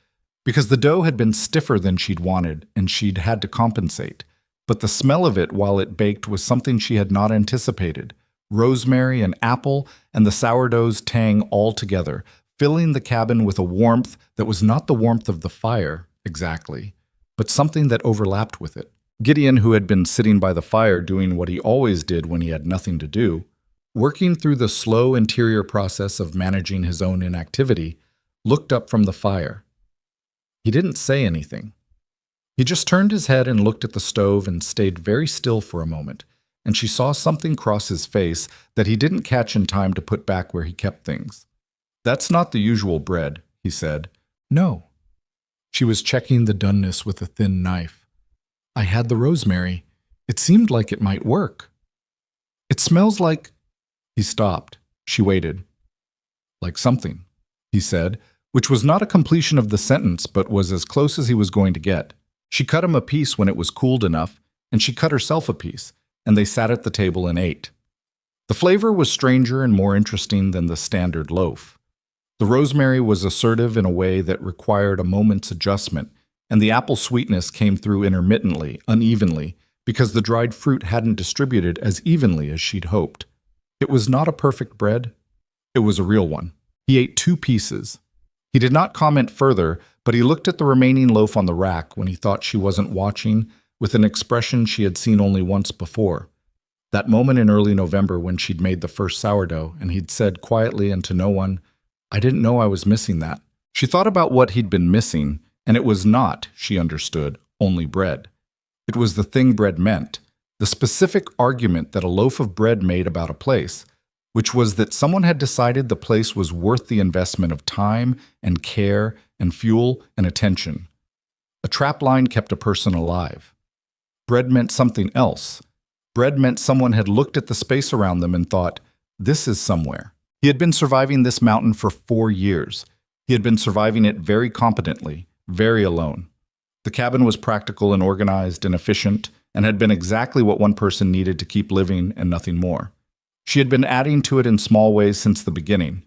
A: because the dough had been stiffer than she'd wanted and she'd had to compensate. But the smell of it while it baked was something she had not anticipated. Rosemary and apple and the sourdough's tang all together, filling the cabin with a warmth that was not the warmth of the fire, exactly, but something that overlapped with it. Gideon, who had been sitting by the fire doing what he always did when he had nothing to do, working through the slow interior process of managing his own inactivity, looked up from the fire. He didn't say anything. He just turned his head and looked at the stove and stayed very still for a moment, and she saw something cross his face that he didn't catch in time to put back where he kept things. That's not the usual bread, he said. No. She was checking the doneness with a thin knife. I had the rosemary. It seemed like it might work. It smells like... He stopped. She waited. Like something, he said, which was not a completion of the sentence but was as close as he was going to get. She cut him a piece when it was cooled enough, and she cut herself a piece, and they sat at the table and ate. The flavor was stranger and more interesting than the standard loaf. The rosemary was assertive in a way that required a moment's adjustment, and the apple sweetness came through intermittently, unevenly, because the dried fruit hadn't distributed as evenly as she'd hoped. It was not a perfect bread. It was a real one. He ate 2 pieces. He did not comment further, but he looked at the remaining loaf on the rack when he thought she wasn't watching, with an expression she had seen only once before. That moment in early November when she'd made the first sourdough, and he'd said quietly and to no one, I didn't know I was missing that. She thought about what he'd been missing, and it was not, she understood, only bread. It was the thing bread meant, the specific argument that a loaf of bread made about a place, which was that someone had decided the place was worth the investment of time and care and fuel and attention. A trap line kept a person alive. Bread meant something else. Bread meant someone had looked at the space around them and thought, this is somewhere. He had been surviving this mountain for 4 years. He had been surviving it very competently, very alone. The cabin was practical and organized and efficient, and had been exactly what one person needed to keep living and nothing more. She had been adding to it in small ways since the beginning.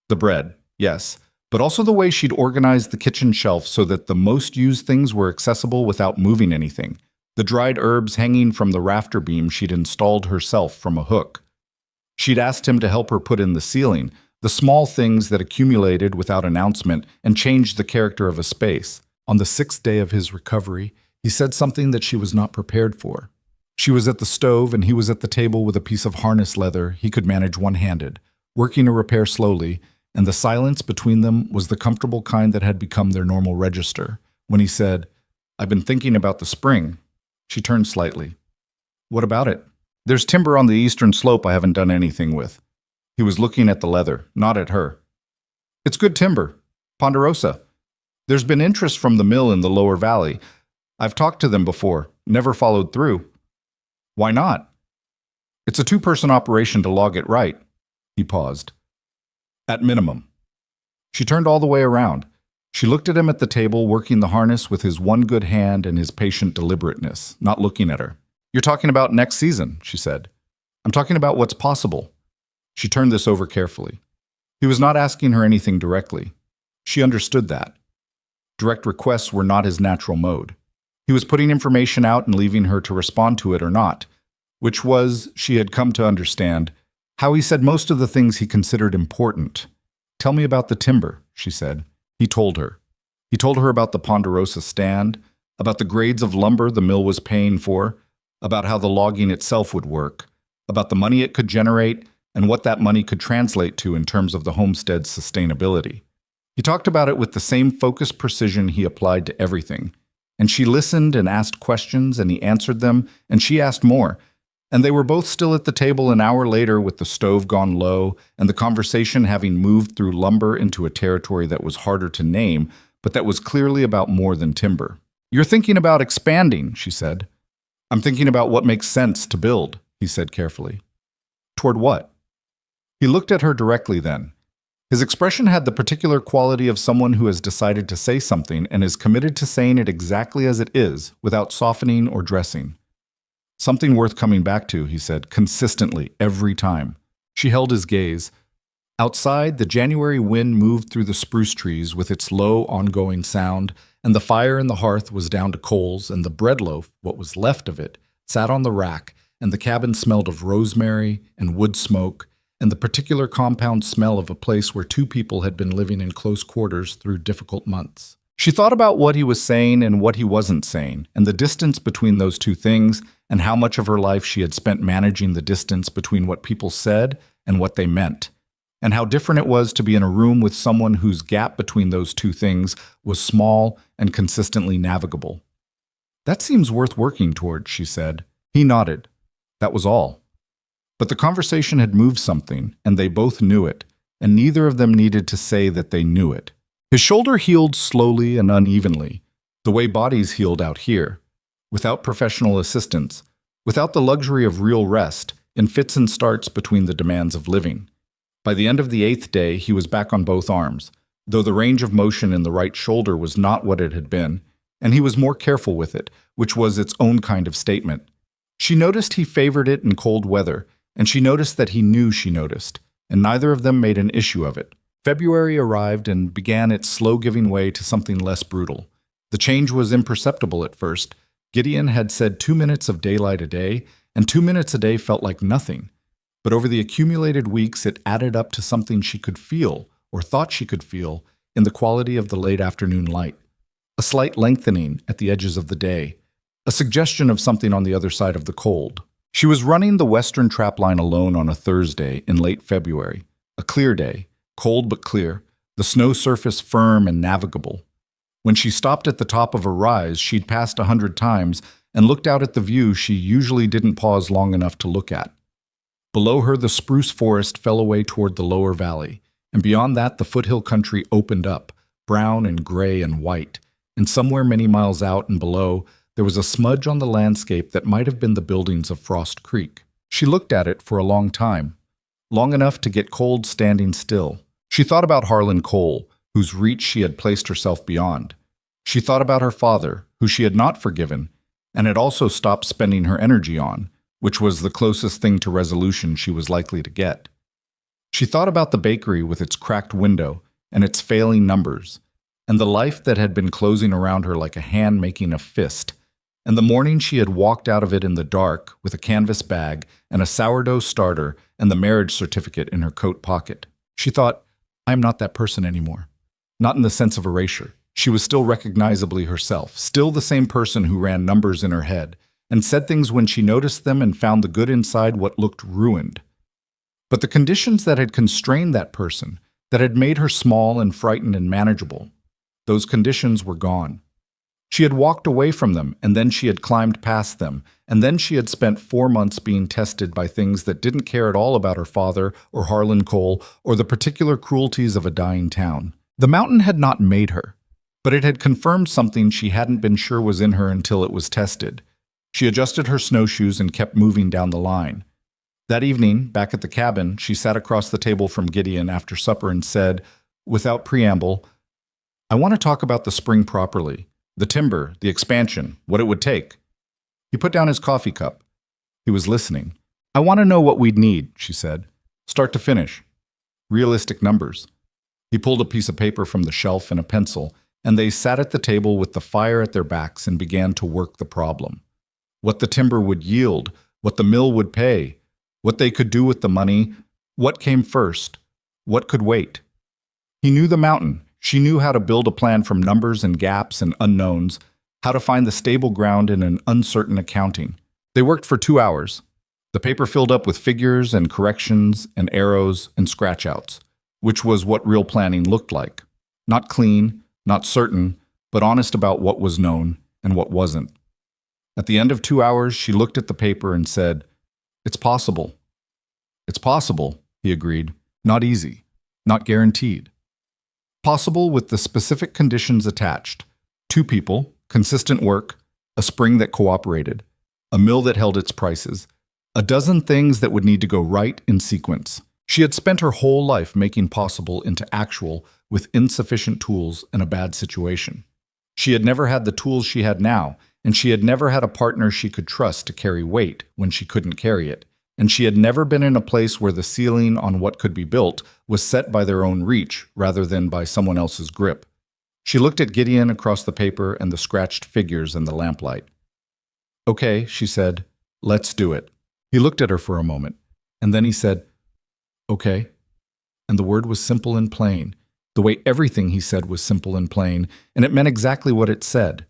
A: The bread, yes, but also the way she'd organized the kitchen shelf so that the most used things were accessible without moving anything. The dried herbs hanging from the rafter beam she'd installed herself from a hook. She'd asked him to help her put in the ceiling, the small things that accumulated without announcement and changed the character of a space. On the 6th day of his recovery, he said something that she was not prepared for. She was at the stove and he was at the table with a piece of harness leather he could manage one-handed, working a repair slowly, and the silence between them was the comfortable kind that had become their normal register. When he said, "I've been thinking about the spring," she turned slightly. "What about it?" "There's timber on the eastern slope I haven't done anything with." He was looking at the leather, not at her. "It's good timber. Ponderosa. There's been interest from the mill in the lower valley. I've talked to them before, never followed through." "Why not?" "It's a 2-person operation to log it right." He paused. "At minimum." She turned all the way around. She looked at him at the table, working the harness with his one good hand and his patient deliberateness, not looking at her. "You're talking about next season," she said. "I'm talking about what's possible." She turned this over carefully. He was not asking her anything directly. She understood that. Direct requests were not his natural mode. He was putting information out and leaving her to respond to it or not, which was, she had come to understand, how he said most of the things he considered important. "Tell me about the timber," she said. He told her. He told her about the Ponderosa stand, about the grades of lumber the mill was paying for, about how the logging itself would work, about the money it could generate, and what that money could translate to in terms of the homestead's sustainability. He talked about it with the same focused precision he applied to everything. And she listened and asked questions, and he answered them, and she asked more. And they were both still at the table an hour later with the stove gone low, and the conversation having moved through lumber into a territory that was harder to name, but that was clearly about more than timber. "You're thinking about expanding," she said. "I'm thinking about what makes sense to build," he said carefully. "Toward what?" He looked at her directly then. His expression had the particular quality of someone who has decided to say something and is committed to saying it exactly as it is, without softening or dressing. "Something worth coming back to," he said, consistently, every time. She held his gaze. Outside, the January wind moved through the spruce trees with its low, ongoing sound, and the fire in the hearth was down to coals, and the bread loaf, what was left of it, sat on the rack, and the cabin smelled of rosemary and wood smoke, and the particular compound smell of a place where 2 people had been living in close quarters through difficult months. She thought about what he was saying and what he wasn't saying, and the distance between those 2 things, and how much of her life she had spent managing the distance between what people said and what they meant, and how different it was to be in a room with someone whose gap between those 2 things was small and consistently navigable. "That seems worth working toward," she said. He nodded. That was all. But the conversation had moved something, and they both knew it, and neither of them needed to say that they knew it. His shoulder healed slowly and unevenly, the way bodies healed out here, without professional assistance, without the luxury of real rest, in fits and starts between the demands of living. By the end of the 8th day, he was back on both arms, though the range of motion in the right shoulder was not what it had been, and he was more careful with it, which was its own kind of statement. She noticed he favored it in cold weather, and she noticed that he knew she noticed, and neither of them made an issue of it. February arrived and began its slow giving way to something less brutal. The change was imperceptible at first. Gideon had said 2 minutes of daylight a day, and 2 minutes a day felt like nothing. But over the accumulated weeks, it added up to something she could feel, or thought she could feel, in the quality of the late afternoon light. A slight lengthening at the edges of the day, a suggestion of something on the other side of the cold. She was running the western trapline alone on a Thursday in late February, a clear day, cold but clear, the snow surface firm and navigable. When she stopped at the top of a rise she'd passed 100 times and looked out at the view she usually didn't pause long enough to look at. Below her the spruce forest fell away toward the lower valley, and beyond that the foothill country opened up, brown and gray and white, and somewhere many miles out and below, there was a smudge on the landscape that might have been the buildings of Frost Creek. She looked at it for a long time, long enough to get cold standing still. She thought about Harlan Cole, whose reach she had placed herself beyond. She thought about her father, who she had not forgiven, and had also stopped spending her energy on, which was the closest thing to resolution she was likely to get. She thought about the bakery with its cracked window and its failing numbers, and the life that had been closing around her like a hand making a fist, and the morning she had walked out of it in the dark with a canvas bag and a sourdough starter and the marriage certificate in her coat pocket. She thought, I am not that person anymore. Not in the sense of erasure. She was still recognizably herself, still the same person who ran numbers in her head, and said things when she noticed them and found the good inside what looked ruined. But the conditions that had constrained that person, that had made her small and frightened and manageable, those conditions were gone. She had walked away from them, and then she had climbed past them, and then she had spent 4 months being tested by things that didn't care at all about her father or Harlan Cole or the particular cruelties of a dying town. The mountain had not made her, but it had confirmed something she hadn't been sure was in her until it was tested. She adjusted her snowshoes and kept moving down the line. That evening, back at the cabin, she sat across the table from Gideon after supper and said, without preamble, I want to talk about the spring properly. The timber, the expansion, what it would take. He put down his coffee cup. He was listening. I want to know what we'd need, she said. Start to finish. Realistic numbers. He pulled a piece of paper from the shelf and a pencil, and they sat at the table with the fire at their backs and began to work the problem. What the timber would yield, what the mill would pay, what they could do with the money, what came first, what could wait. He knew the mountain. She knew how to build a plan from numbers and gaps and unknowns, how to find the stable ground in an uncertain accounting. They worked for 2 hours. The paper filled up with figures and corrections and arrows and scratch-outs, which was what real planning looked like. Not clean, not certain, but honest about what was known and what wasn't. At the end of 2 hours, she looked at the paper and said, It's possible. It's possible, he agreed. Not easy. Not guaranteed. Possible with the specific conditions attached. 2 people, consistent work, a spring that cooperated, a mill that held its prices, a dozen things that would need to go right in sequence. She had spent her whole life making possible into actual with insufficient tools and a bad situation. She had never had the tools she had now, and she had never had a partner she could trust to carry weight when she couldn't carry it. And she had never been in a place where the ceiling on what could be built was set by their own reach rather than by someone else's grip. She looked at Gideon across the paper and the scratched figures in the lamplight. Okay, she said, let's do it. He looked at her for a moment, and then he said, okay. And the word was simple and plain, the way everything he said was simple and plain, and it meant exactly what it said.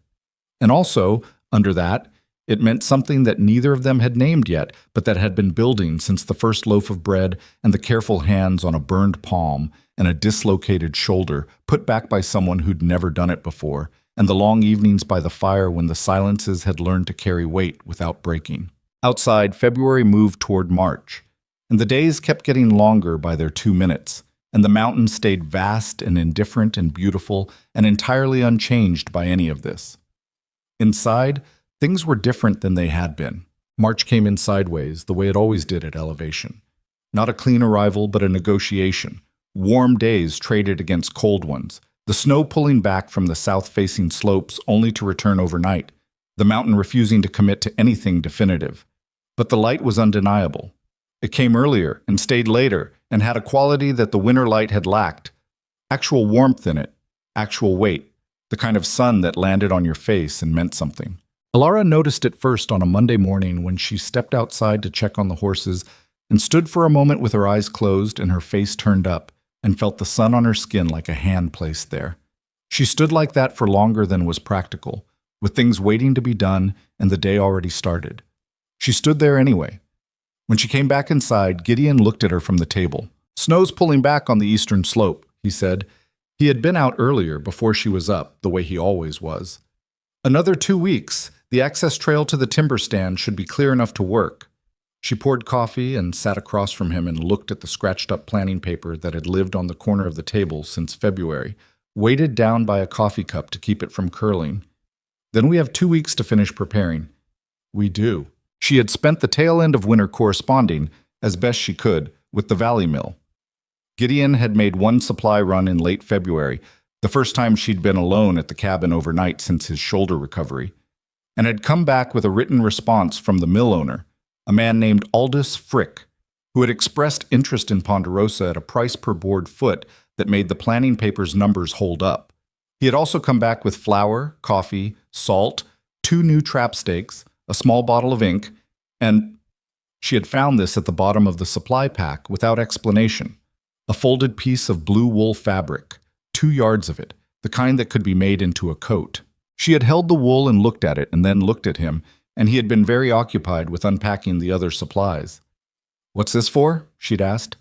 A: And also, under that, it meant something that neither of them had named yet, but that had been building since the first loaf of bread and the careful hands on a burned palm and a dislocated shoulder put back by someone who'd never done it before, and the long evenings by the fire when the silences had learned to carry weight without breaking. Outside, February moved toward March, and the days kept getting longer by their 2 minutes, and the mountain stayed vast and indifferent and beautiful and entirely unchanged by any of this. Inside, things were different than they had been. March came in sideways, the way it always did at elevation. Not a clean arrival, but a negotiation. Warm days traded against cold ones. The snow pulling back from the south-facing slopes only to return overnight. The mountain refusing to commit to anything definitive. But the light was undeniable. It came earlier and stayed later and had a quality that the winter light had lacked. Actual warmth in it. Actual weight. The kind of sun that landed on your face and meant something. Alara noticed it first on a Monday morning when she stepped outside to check on the horses and stood for a moment with her eyes closed and her face turned up and felt the sun on her skin like a hand placed there. She stood like that for longer than was practical, with things waiting to be done and the day already started. She stood there anyway. When she came back inside, Gideon looked at her from the table. Snow's pulling back on the eastern slope, he said. He had been out earlier before she was up, the way he always was. Another 2 weeks. The access trail to the timber stand should be clear enough to work. She poured coffee and sat across from him and looked at the scratched-up planning paper that had lived on the corner of the table since February, weighted down by a coffee cup to keep it from curling. Then we have 2 weeks to finish preparing. We do. She had spent the tail end of winter corresponding, as best she could, with the Valley Mill. Gideon had made one supply run in late February, the first time she'd been alone at the cabin overnight since his shoulder recovery, and had come back with a written response from the mill owner, a man named Aldous Frick, who had expressed interest in Ponderosa at a price per board foot that made the planning paper's numbers hold up. He had also come back with flour, coffee, salt, 2 new trap stakes, a small bottle of ink, and she had found this at the bottom of the supply pack without explanation. A folded piece of blue wool fabric, 2 yards of it, the kind that could be made into a coat. She had held the wool and looked at it and then looked at him, and he had been very occupied with unpacking the other supplies. "What's this for?" she'd asked.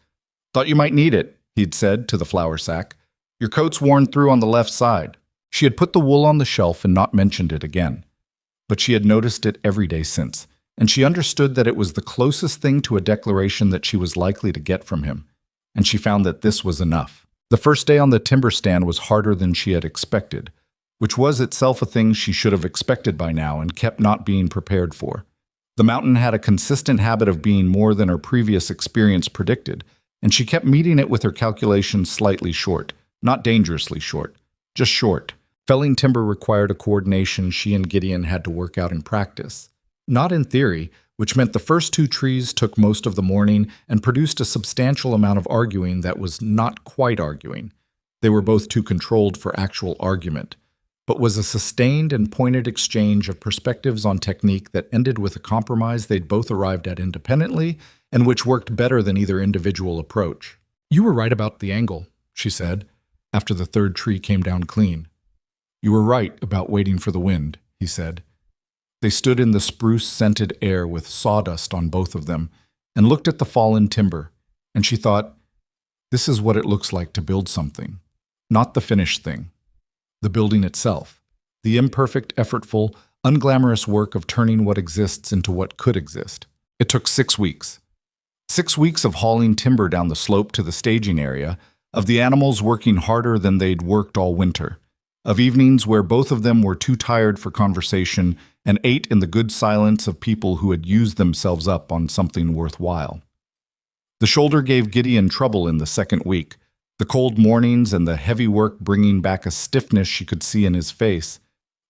A: "Thought you might need it," he'd said to the flour sack. "Your coat's worn through on the left side." She had put the wool on the shelf and not mentioned it again. But she had noticed it every day since, and she understood that it was the closest thing to a declaration that she was likely to get from him, and she found that this was enough. The first day on the timber stand was harder than she had expected, which was itself a thing she should have expected by now and kept not being prepared for. The mountain had a consistent habit of being more than her previous experience predicted, and she kept meeting it with her calculations slightly short, not dangerously short, just short. Felling timber required a coordination she and Gideon had to work out in practice. Not in theory, which meant the first 2 trees took most of the morning and produced a substantial amount of arguing that was not quite arguing. They were both too controlled for actual argument, but was a sustained and pointed exchange of perspectives on technique that ended with a compromise they'd both arrived at independently and which worked better than either individual approach. "You were right about the angle," she said, after the 3rd tree came down clean. "You were right about waiting for the wind," he said. They stood in the spruce-scented air with sawdust on both of them and looked at the fallen timber, and she thought, this is what it looks like to build something. Not the finished thing. The building itself. The imperfect, effortful, unglamorous work of turning what exists into what could exist. It took 6 weeks. 6 weeks of hauling timber down the slope to the staging area, of the animals working harder than they'd worked all winter, of evenings where both of them were too tired for conversation and ate in the good silence of people who had used themselves up on something worthwhile. The shoulder gave Gideon trouble in the 2nd week, the cold mornings and the heavy work bringing back a stiffness she could see in his face,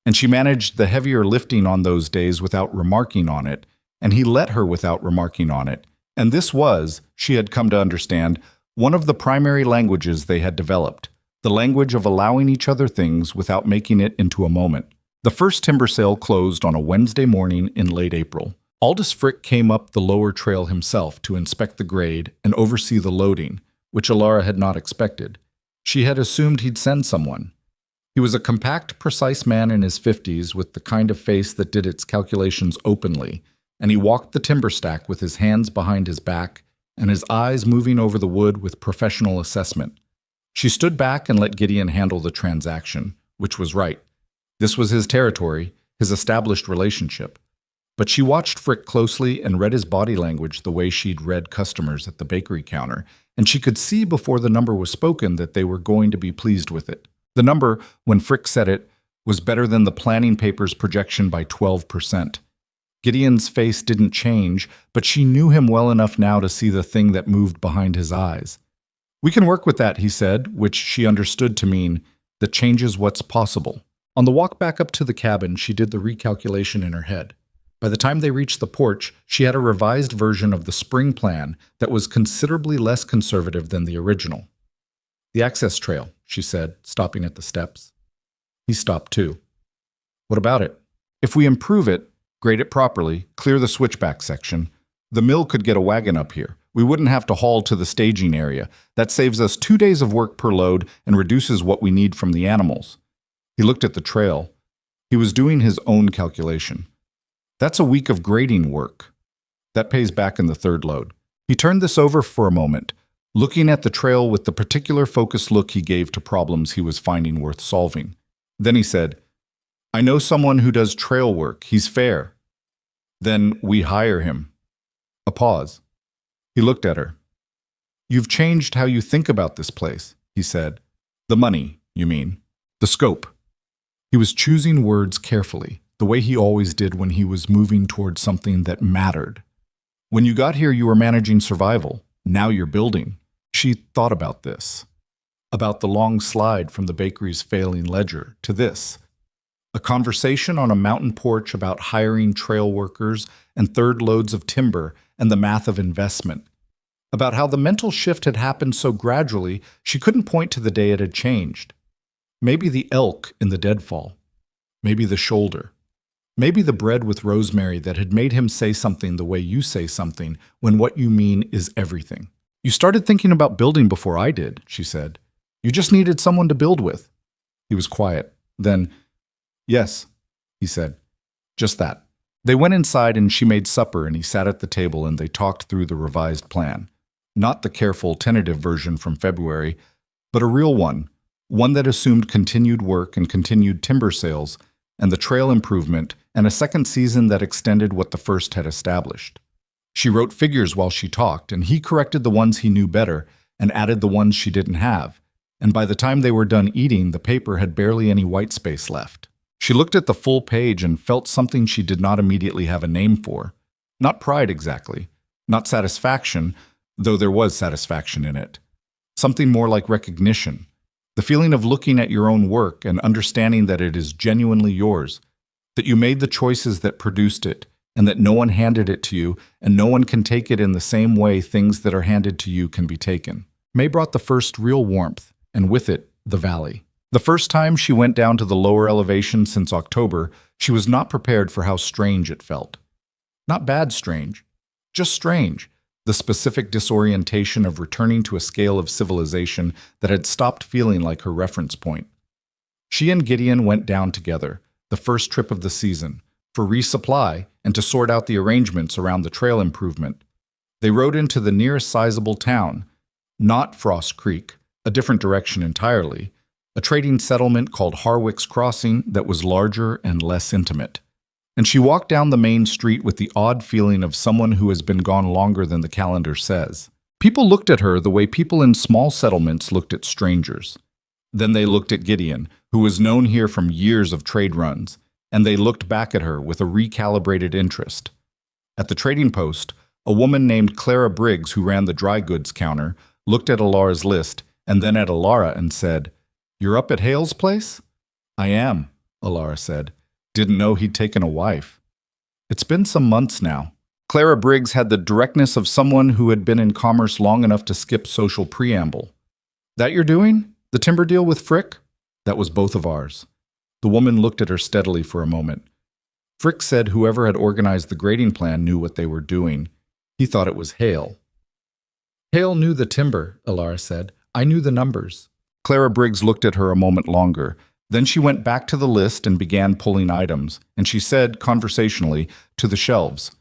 A: and she managed the heavier lifting on those days without remarking on it, and he let her without remarking on it, and this was, she had come to understand, one of the primary languages they had developed. The language of allowing each other things without making it into a moment. The first timber sale closed on a Wednesday morning in late April. Aldous Frick came up the lower trail himself to inspect the grade and oversee the loading, which Alara had not expected. She had assumed he'd send someone. He was a compact, precise man in his 50s with the kind of face that did its calculations openly, and he walked the timber stack with his hands behind his back and his eyes moving over the wood with professional assessment. She stood back and let Gideon handle the transaction, which was right. This was his territory, his established relationship. But she watched Frick closely and read his body language the way she'd read customers at the bakery counter, and she could see before the number was spoken that they were going to be pleased with it. The number, when Frick said it, was better than the planning paper's projection by 12%. Gideon's face didn't change, but she knew him well enough now to see the thing that moved behind his eyes. "We can work with that," he said, which she understood to mean, that changes what's possible. On the walk back up to the cabin, she did the recalculation in her head. By the time they reached the porch, she had a revised version of the spring plan that was considerably less conservative than the original. "The access trail," she said, stopping at the steps. He stopped too. "What about it? If we improve it, grade it properly, clear the switchback section, the mill could get a wagon up here. We wouldn't have to haul to the staging area. That saves us 2 days of work per load and reduces what we need from the animals." He looked at the trail. He was doing his own calculation. "That's a week of grading work. That pays back in the 3rd load." He turned this over for a moment, looking at the trail with the particular focused look he gave to problems he was finding worth solving. Then he said, "I know someone who does trail work. He's fair." "Then we hire him." A pause. He looked at her. "You've changed how you think about this place," he said. "The money, you mean. The scope. He was choosing words carefully, the way he always did when he was moving towards something that mattered. When you got here, you were managing survival. Now you're building. She thought about this. About the long slide from the bakery's failing ledger to this. A conversation on a mountain porch about hiring trail workers and third loads of timber and the math of investment. About how the mental shift had happened so gradually she couldn't point to the day it had changed. Maybe the elk in the deadfall. Maybe the shoulder. Maybe the bread with rosemary that had made him say something the way you say something when what you mean is everything. You started thinking about building before I did, she said. You just needed someone to build with. He was quiet. Then, yes, he said. Just that. They went inside and she made supper and he sat at the table and they talked through the revised plan. Not the careful, tentative version from February, but a real one that assumed continued work and continued timber sales and the trail improvement and a second season that extended what the first had established. She wrote figures while she talked, and he corrected the ones he knew better and added the ones she didn't have, and by the time they were done eating, the paper had barely any white space left. She looked at the full page and felt something she did not immediately have a name for. Not pride exactly, not satisfaction, though there was satisfaction in it. Something more like recognition. The feeling of looking at your own work and understanding that it is genuinely yours, that you made the choices that produced it, and that no one handed it to you, and no one can take it in the same way things that are handed to you can be taken. May brought the first real warmth, and with it, the valley. The first time she went down to the lower elevation since October, she was not prepared for how strange it felt. Not bad strange, just strange. The specific disorientation of returning to a scale of civilization that had stopped feeling like her reference point. She and Gideon went down together, the first trip of the season, for resupply and to sort out the arrangements around the trail improvement. They rode into the nearest sizable town, not Frost Creek, a different direction entirely, a trading settlement called Harwick's Crossing that was larger and less intimate. And she walked down the main street with the odd feeling of someone who has been gone longer than the calendar says. People looked at her the way people in small settlements looked at strangers. Then they looked at Gideon, who was known here from years of trade runs, and they looked back at her with a recalibrated interest. At the trading post, a woman named Clara Briggs, who ran the dry goods counter, looked at Alara's list and then at Alara and said, "You're up at Hale's place?" "I am," Alara said. "Didn't know he'd taken a wife." It's been some months now. Clara Briggs had the directness of someone who had been in commerce long enough to skip social preamble. "That you're doing? The timber deal with Frick?" "That was both of ours." The woman looked at her steadily for a moment. Frick said whoever had organized the grading plan knew what they were doing. He thought it was Hale. "Hale knew the timber," Alara said. "I knew the numbers." Clara Briggs looked at her a moment longer. Then she went back to the list and began pulling items, and she said, conversationally, to the shelves,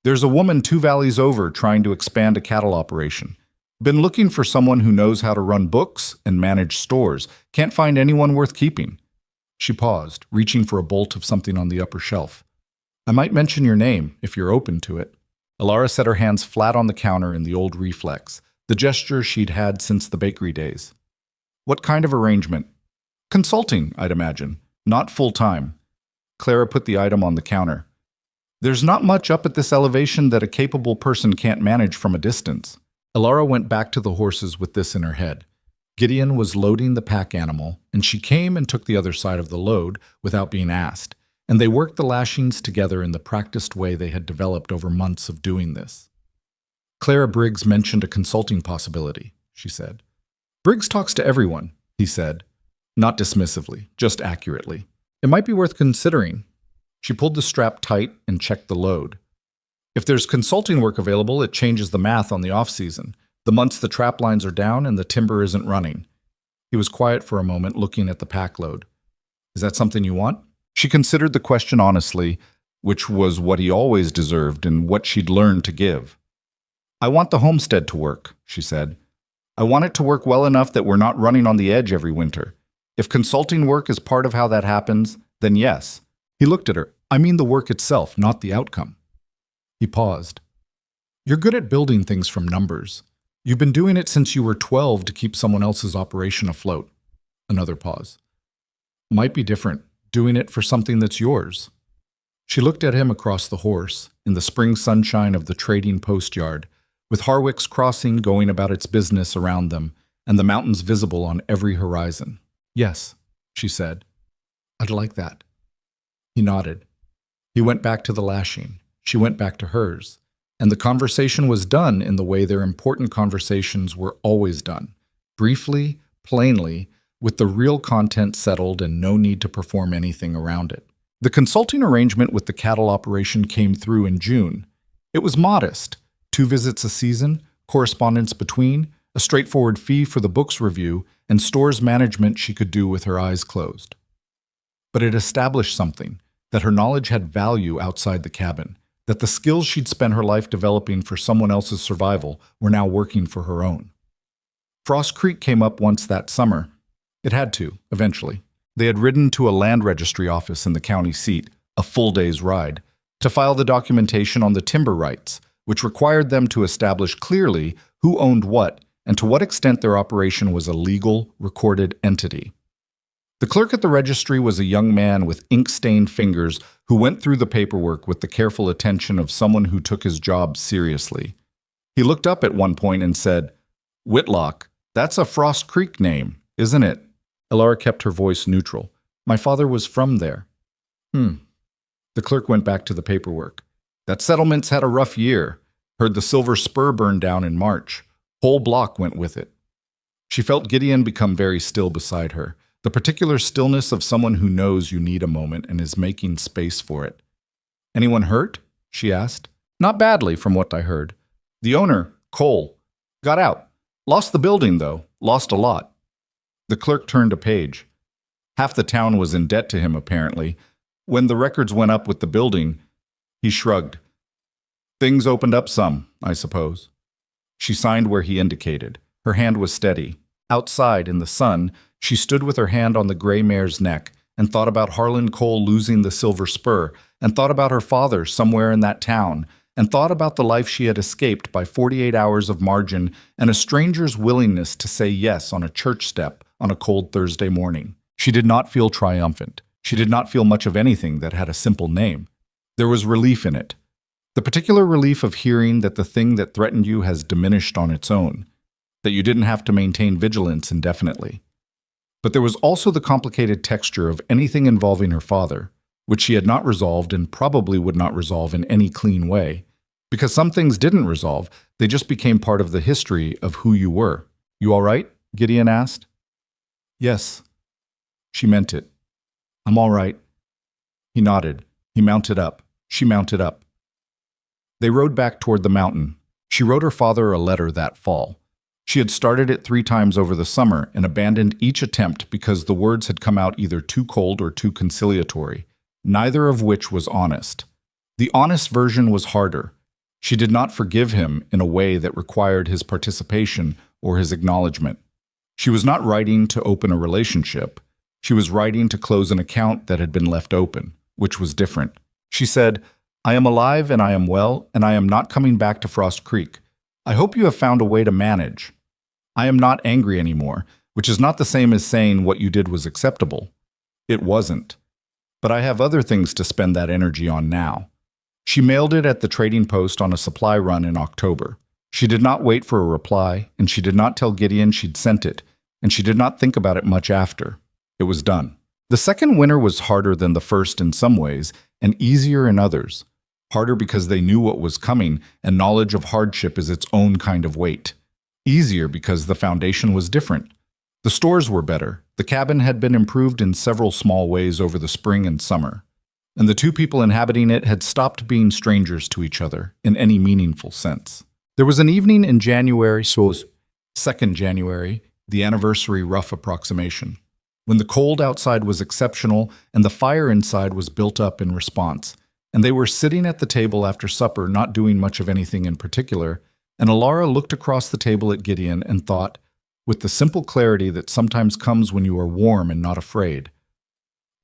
A: "There's a woman 2 valleys over trying to expand a cattle operation. Been looking for someone who knows how to run books and manage stores. Can't find anyone worth keeping." She paused, reaching for a bolt of something on the upper shelf. "I might mention your name, if you're open to it." Alara set her hands flat on the counter in the old reflex, the gesture she'd had since the bakery days. "What kind of arrangement?" "Consulting, I'd imagine. Not full-time." Clara put the item on the counter. "There's not much up at this elevation that a capable person can't manage from a distance." Alara went back to the horses with this in her head. Gideon was loading the pack animal, and she came and took the other side of the load without being asked, and they worked the lashings together in the practiced way they had developed over months of doing this. "Clara Briggs mentioned a consulting possibility," she said. "Briggs talks to everyone," he said. Not dismissively, just accurately. "It might be worth considering." She pulled the strap tight and checked the load. "If there's consulting work available, it changes the math on the off-season, the months the trap lines are down and the timber isn't running." He was quiet for a moment, looking at the pack load. "Is that something you want?" She considered the question honestly, which was what he always deserved and what she'd learned to give. "I want the homestead to work," she said. "I want it to work well enough that we're not running on the edge every winter. If consulting work is part of how that happens, then yes." He looked at her. "I mean the work itself, not the outcome." He paused. "You're good at building things from numbers. You've been doing it since you were 12 to keep someone else's operation afloat." Another pause. Might be different, doing it for something that's yours. She looked at him across the horse, in the spring sunshine of the trading post yard, with Harwick's Crossing going about its business around them, and the mountains visible on every horizon. Yes, she said. I'd like that. He nodded. He went back to the lashing. She went back to hers. And the conversation was done in the way their important conversations were always done. Briefly, plainly, with the real content settled and no need to perform anything around it. The consulting arrangement with the cattle operation came through in June. It was modest. 2 visits a season, correspondence between, a straightforward fee for the books review, and stores management she could do with her eyes closed. But it established something, that her knowledge had value outside the cabin, that the skills she'd spent her life developing for someone else's survival were now working for her own. Frost Creek came up once that summer. It had to, eventually. They had ridden to a land registry office in the county seat, a full day's ride, to file the documentation on the timber rights, which required them to establish clearly who owned what and to what extent their operation was a legal, recorded entity. The clerk at the registry was a young man with ink-stained fingers who went through the paperwork with the careful attention of someone who took his job seriously. He looked up at one point and said, "Whitlock, that's a Frost Creek name, isn't it?" Elara kept her voice neutral. "My father was from there." The clerk went back to the paperwork. "That settlement's had a rough year. Heard the Silver Spur burned down in March. Whole block went with it." She felt Gideon become very still beside her, the particular stillness of someone who knows you need a moment and is making space for it. "Anyone hurt?" she asked. "Not badly, from what I heard. The owner, Cole, got out. Lost the building, though. Lost a lot." The clerk turned a page. Half the town was in debt to him, apparently. When the records went up with the building, he shrugged. "Things opened up some, I suppose." She signed where he indicated. Her hand was steady. Outside, in the sun, she stood with her hand on the gray mare's neck and thought about Harlan Cole losing the Silver Spur, and thought about her father somewhere in that town, and thought about the life she had escaped by 48 hours of margin and a stranger's willingness to say yes on a church step on a cold Thursday morning. She did not feel triumphant. She did not feel much of anything that had a simple name. There was relief in it. The particular relief of hearing that the thing that threatened you has diminished on its own, that you didn't have to maintain vigilance indefinitely. But there was also the complicated texture of anything involving her father, which she had not resolved and probably would not resolve in any clean way. Because some things didn't resolve, they just became part of the history of who you were. "You all right?" Gideon asked. "Yes." She meant it. "I'm all right." He nodded. He mounted up. She mounted up. They rode back toward the mountain. She wrote her father a letter that fall. She had started it 3 times over the summer and abandoned each attempt because the words had come out either too cold or too conciliatory, neither of which was honest. The honest version was harder. She did not forgive him in a way that required his participation or his acknowledgement. She was not writing to open a relationship. She was writing to close an account that had been left open, which was different. She said, "I am alive and I am well, and I am not coming back to Frost Creek. I hope you have found a way to manage. I am not angry anymore," which is not the same as saying what you did was acceptable. It wasn't. But I have other things to spend that energy on now. She mailed it at the trading post on a supply run in October. She did not wait for a reply, and she did not tell Gideon she'd sent it, and she did not think about it much after. It was done. The second winter was harder than the first in some ways, and easier in others. Harder because they knew what was coming, and knowledge of hardship is its own kind of weight. Easier because the foundation was different. The stores were better. The cabin had been improved in several small ways over the spring and summer. And the 2 people inhabiting it had stopped being strangers to each other in any meaningful sense. There was an evening in January, so it was 2nd January, the anniversary rough approximation, when the cold outside was exceptional and the fire inside was built up in response, and they were sitting at the table after supper not doing much of anything in particular, and Elara looked across the table at Gideon and thought, with the simple clarity that sometimes comes when you are warm and not afraid,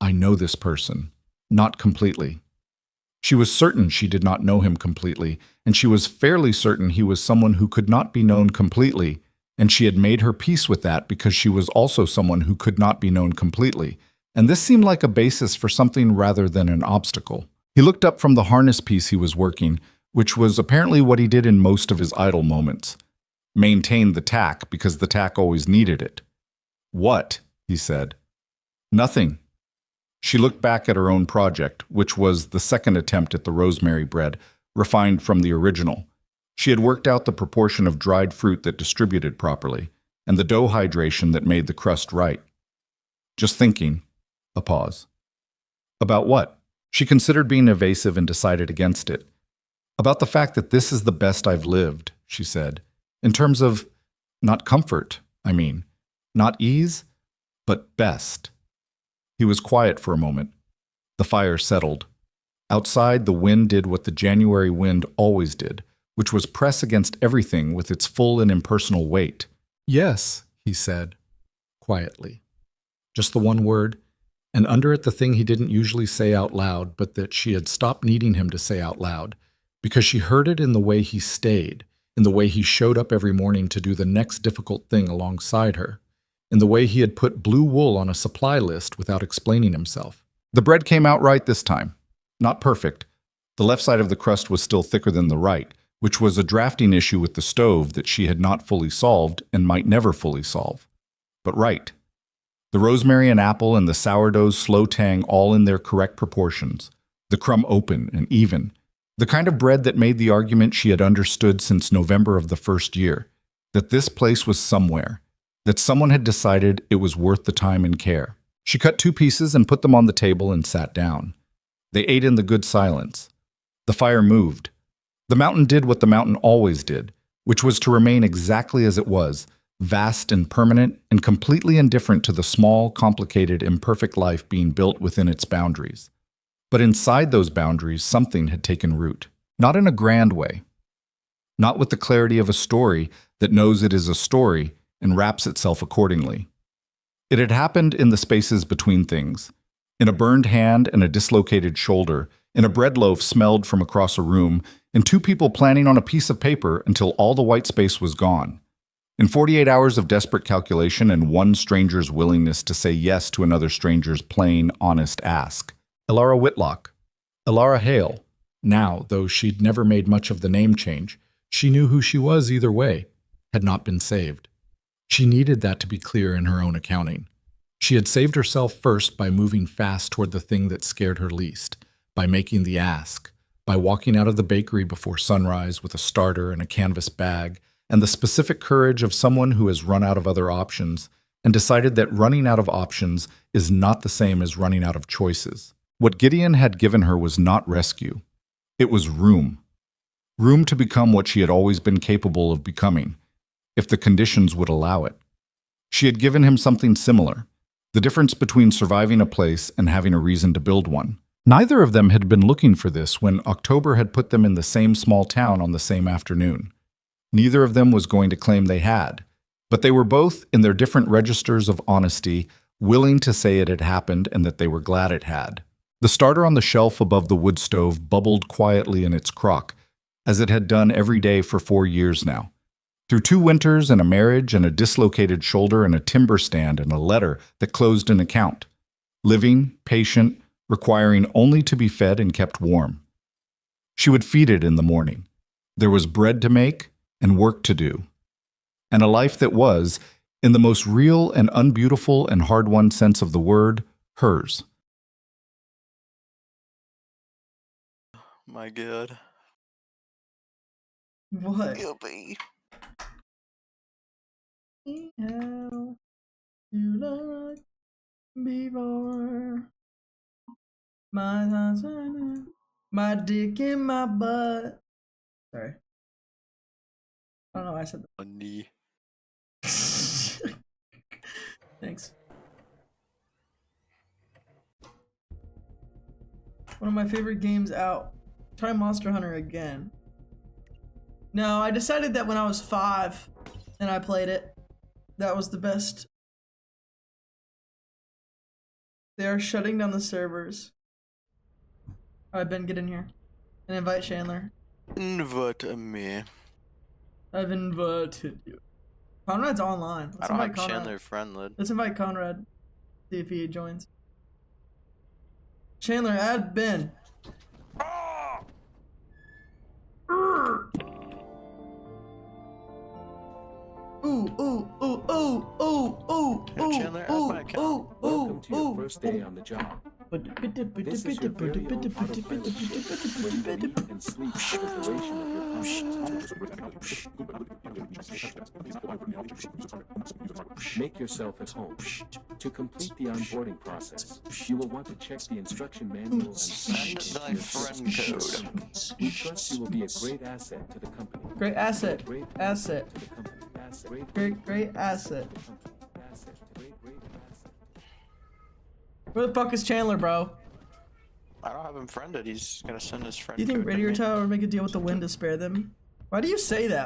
A: "I know this person, not completely." She was certain she did not know him completely, and she was fairly certain he was someone who could not be known completely, and she had made her peace with that because she was also someone who could not be known completely, and this seemed like a basis for something rather than an obstacle. He looked up from the harness piece he was working, which was apparently what he did in most of his idle moments. Maintained the tack because the tack always needed it. "What?" he said. "Nothing." She looked back at her own project, which was the second attempt at the rosemary bread, refined from the original. She had worked out the proportion of dried fruit that distributed properly, and the dough hydration that made the crust right. "Just thinking." A pause. "About what?" She considered being evasive and decided against it. "About the fact that this is the best I've lived," she said. "In terms of, not comfort, I mean. Not ease, but best." He was quiet for a moment. The fire settled. Outside, the wind did what the January wind always did, which was press against everything with its full and impersonal weight. "Yes," he said, quietly. Just the one word, and under it the thing he didn't usually say out loud, but that she had stopped needing him to say out loud, because she heard it in the way he stayed, in the way he showed up every morning to do the next difficult thing alongside her, in the way he had put blue wool on a supply list without explaining himself. The bread came out right this time. Not perfect. The left side of the crust was still thicker than the right, which was a drafting issue with the stove that she had not fully solved and might never fully solve. But right. The rosemary and apple and the sourdough's slow tang all in their correct proportions, the crumb open and even, the kind of bread that made the argument she had understood since November of the first year, that this place was somewhere, that someone had decided it was worth the time and care. She cut 2 pieces and put them on the table and sat down. They ate in the good silence. The fire moved. The mountain did what the mountain always did, which was to remain exactly as it was, vast and permanent and completely indifferent to the small, complicated, imperfect life being built within its boundaries. But inside those boundaries, something had taken root. Not in a grand way. Not with the clarity of a story that knows it is a story and wraps itself accordingly. It had happened in the spaces between things, in a burned hand and a dislocated shoulder, in a bread loaf smelled from across a room, in 2 people planning on a piece of paper until all the white space was gone. In 48 hours of desperate calculation and one stranger's willingness to say yes to another stranger's plain, honest ask. Elara Whitlock. Elara Hale. Now, though she'd never made much of the name change, she knew who she was either way, had not been saved. She needed that to be clear in her own accounting. She had saved herself first by moving fast toward the thing that scared her least, by making the ask, by walking out of the bakery before sunrise with a starter and a canvas bag, and the specific courage of someone who has run out of other options and decided that running out of options is not the same as running out of choices. What Gideon had given her was not rescue. It was room. Room to become what she had always been capable of becoming, if the conditions would allow it. She had given him something similar, the difference between surviving a place and having a reason to build one. Neither of them had been looking for this when October had put them in the same small town on the same afternoon. Neither of them was going to claim they had, but they were both, in their different registers of honesty, willing to say it had happened and that they were glad it had. The starter on the shelf above the wood stove bubbled quietly in its crock, as it had done every day for 4 years now. Through 2 winters and a marriage and a dislocated shoulder and a timber stand and a letter that closed an account. Living, patient, requiring only to be fed and kept warm. She would feed it in the morning. There was bread to make and work to do. And a life that was, in the most real and unbeautiful and hard-won sense of the word, hers.
B: My God.
C: What?
B: Guilty.
C: How you look before my thoughts are now, my dick in my butt. Sorry. I don't know why I said
B: Funny.
C: that. Thanks. One of my favorite games out. Try Monster Hunter again. No, I decided that when I was 5 and I played it, that was the best. They are shutting down the servers. Alright, Ben, get in here. And invite Chandler.
B: Invite me.
C: I've invited you. Conrad's online.
B: I don't have Chandler friended.
C: Let's invite Conrad. See if he joins. Chandler, add Ben.
B: Chandler, add my account.
D: Welcome to your first day on the job. This is your very own autopilot shift, where you eat and sleep for the duration of your contract. Make yourself at home. To complete the onboarding process, you will want to check the instruction manual and
B: Send thy friend code.
D: We trust you will be a great asset to the company.
C: Great asset.
D: Great
C: Asset.
D: to the company.
C: Great asset.
D: Asset. Great asset.
C: Where the fuck is Chandler, bro?
B: I don't have him friended. He's gonna send his friend
C: Do you think
B: code to
C: Radio
B: me.
C: Tower would make a deal with the wind to spare them? Why do you say that?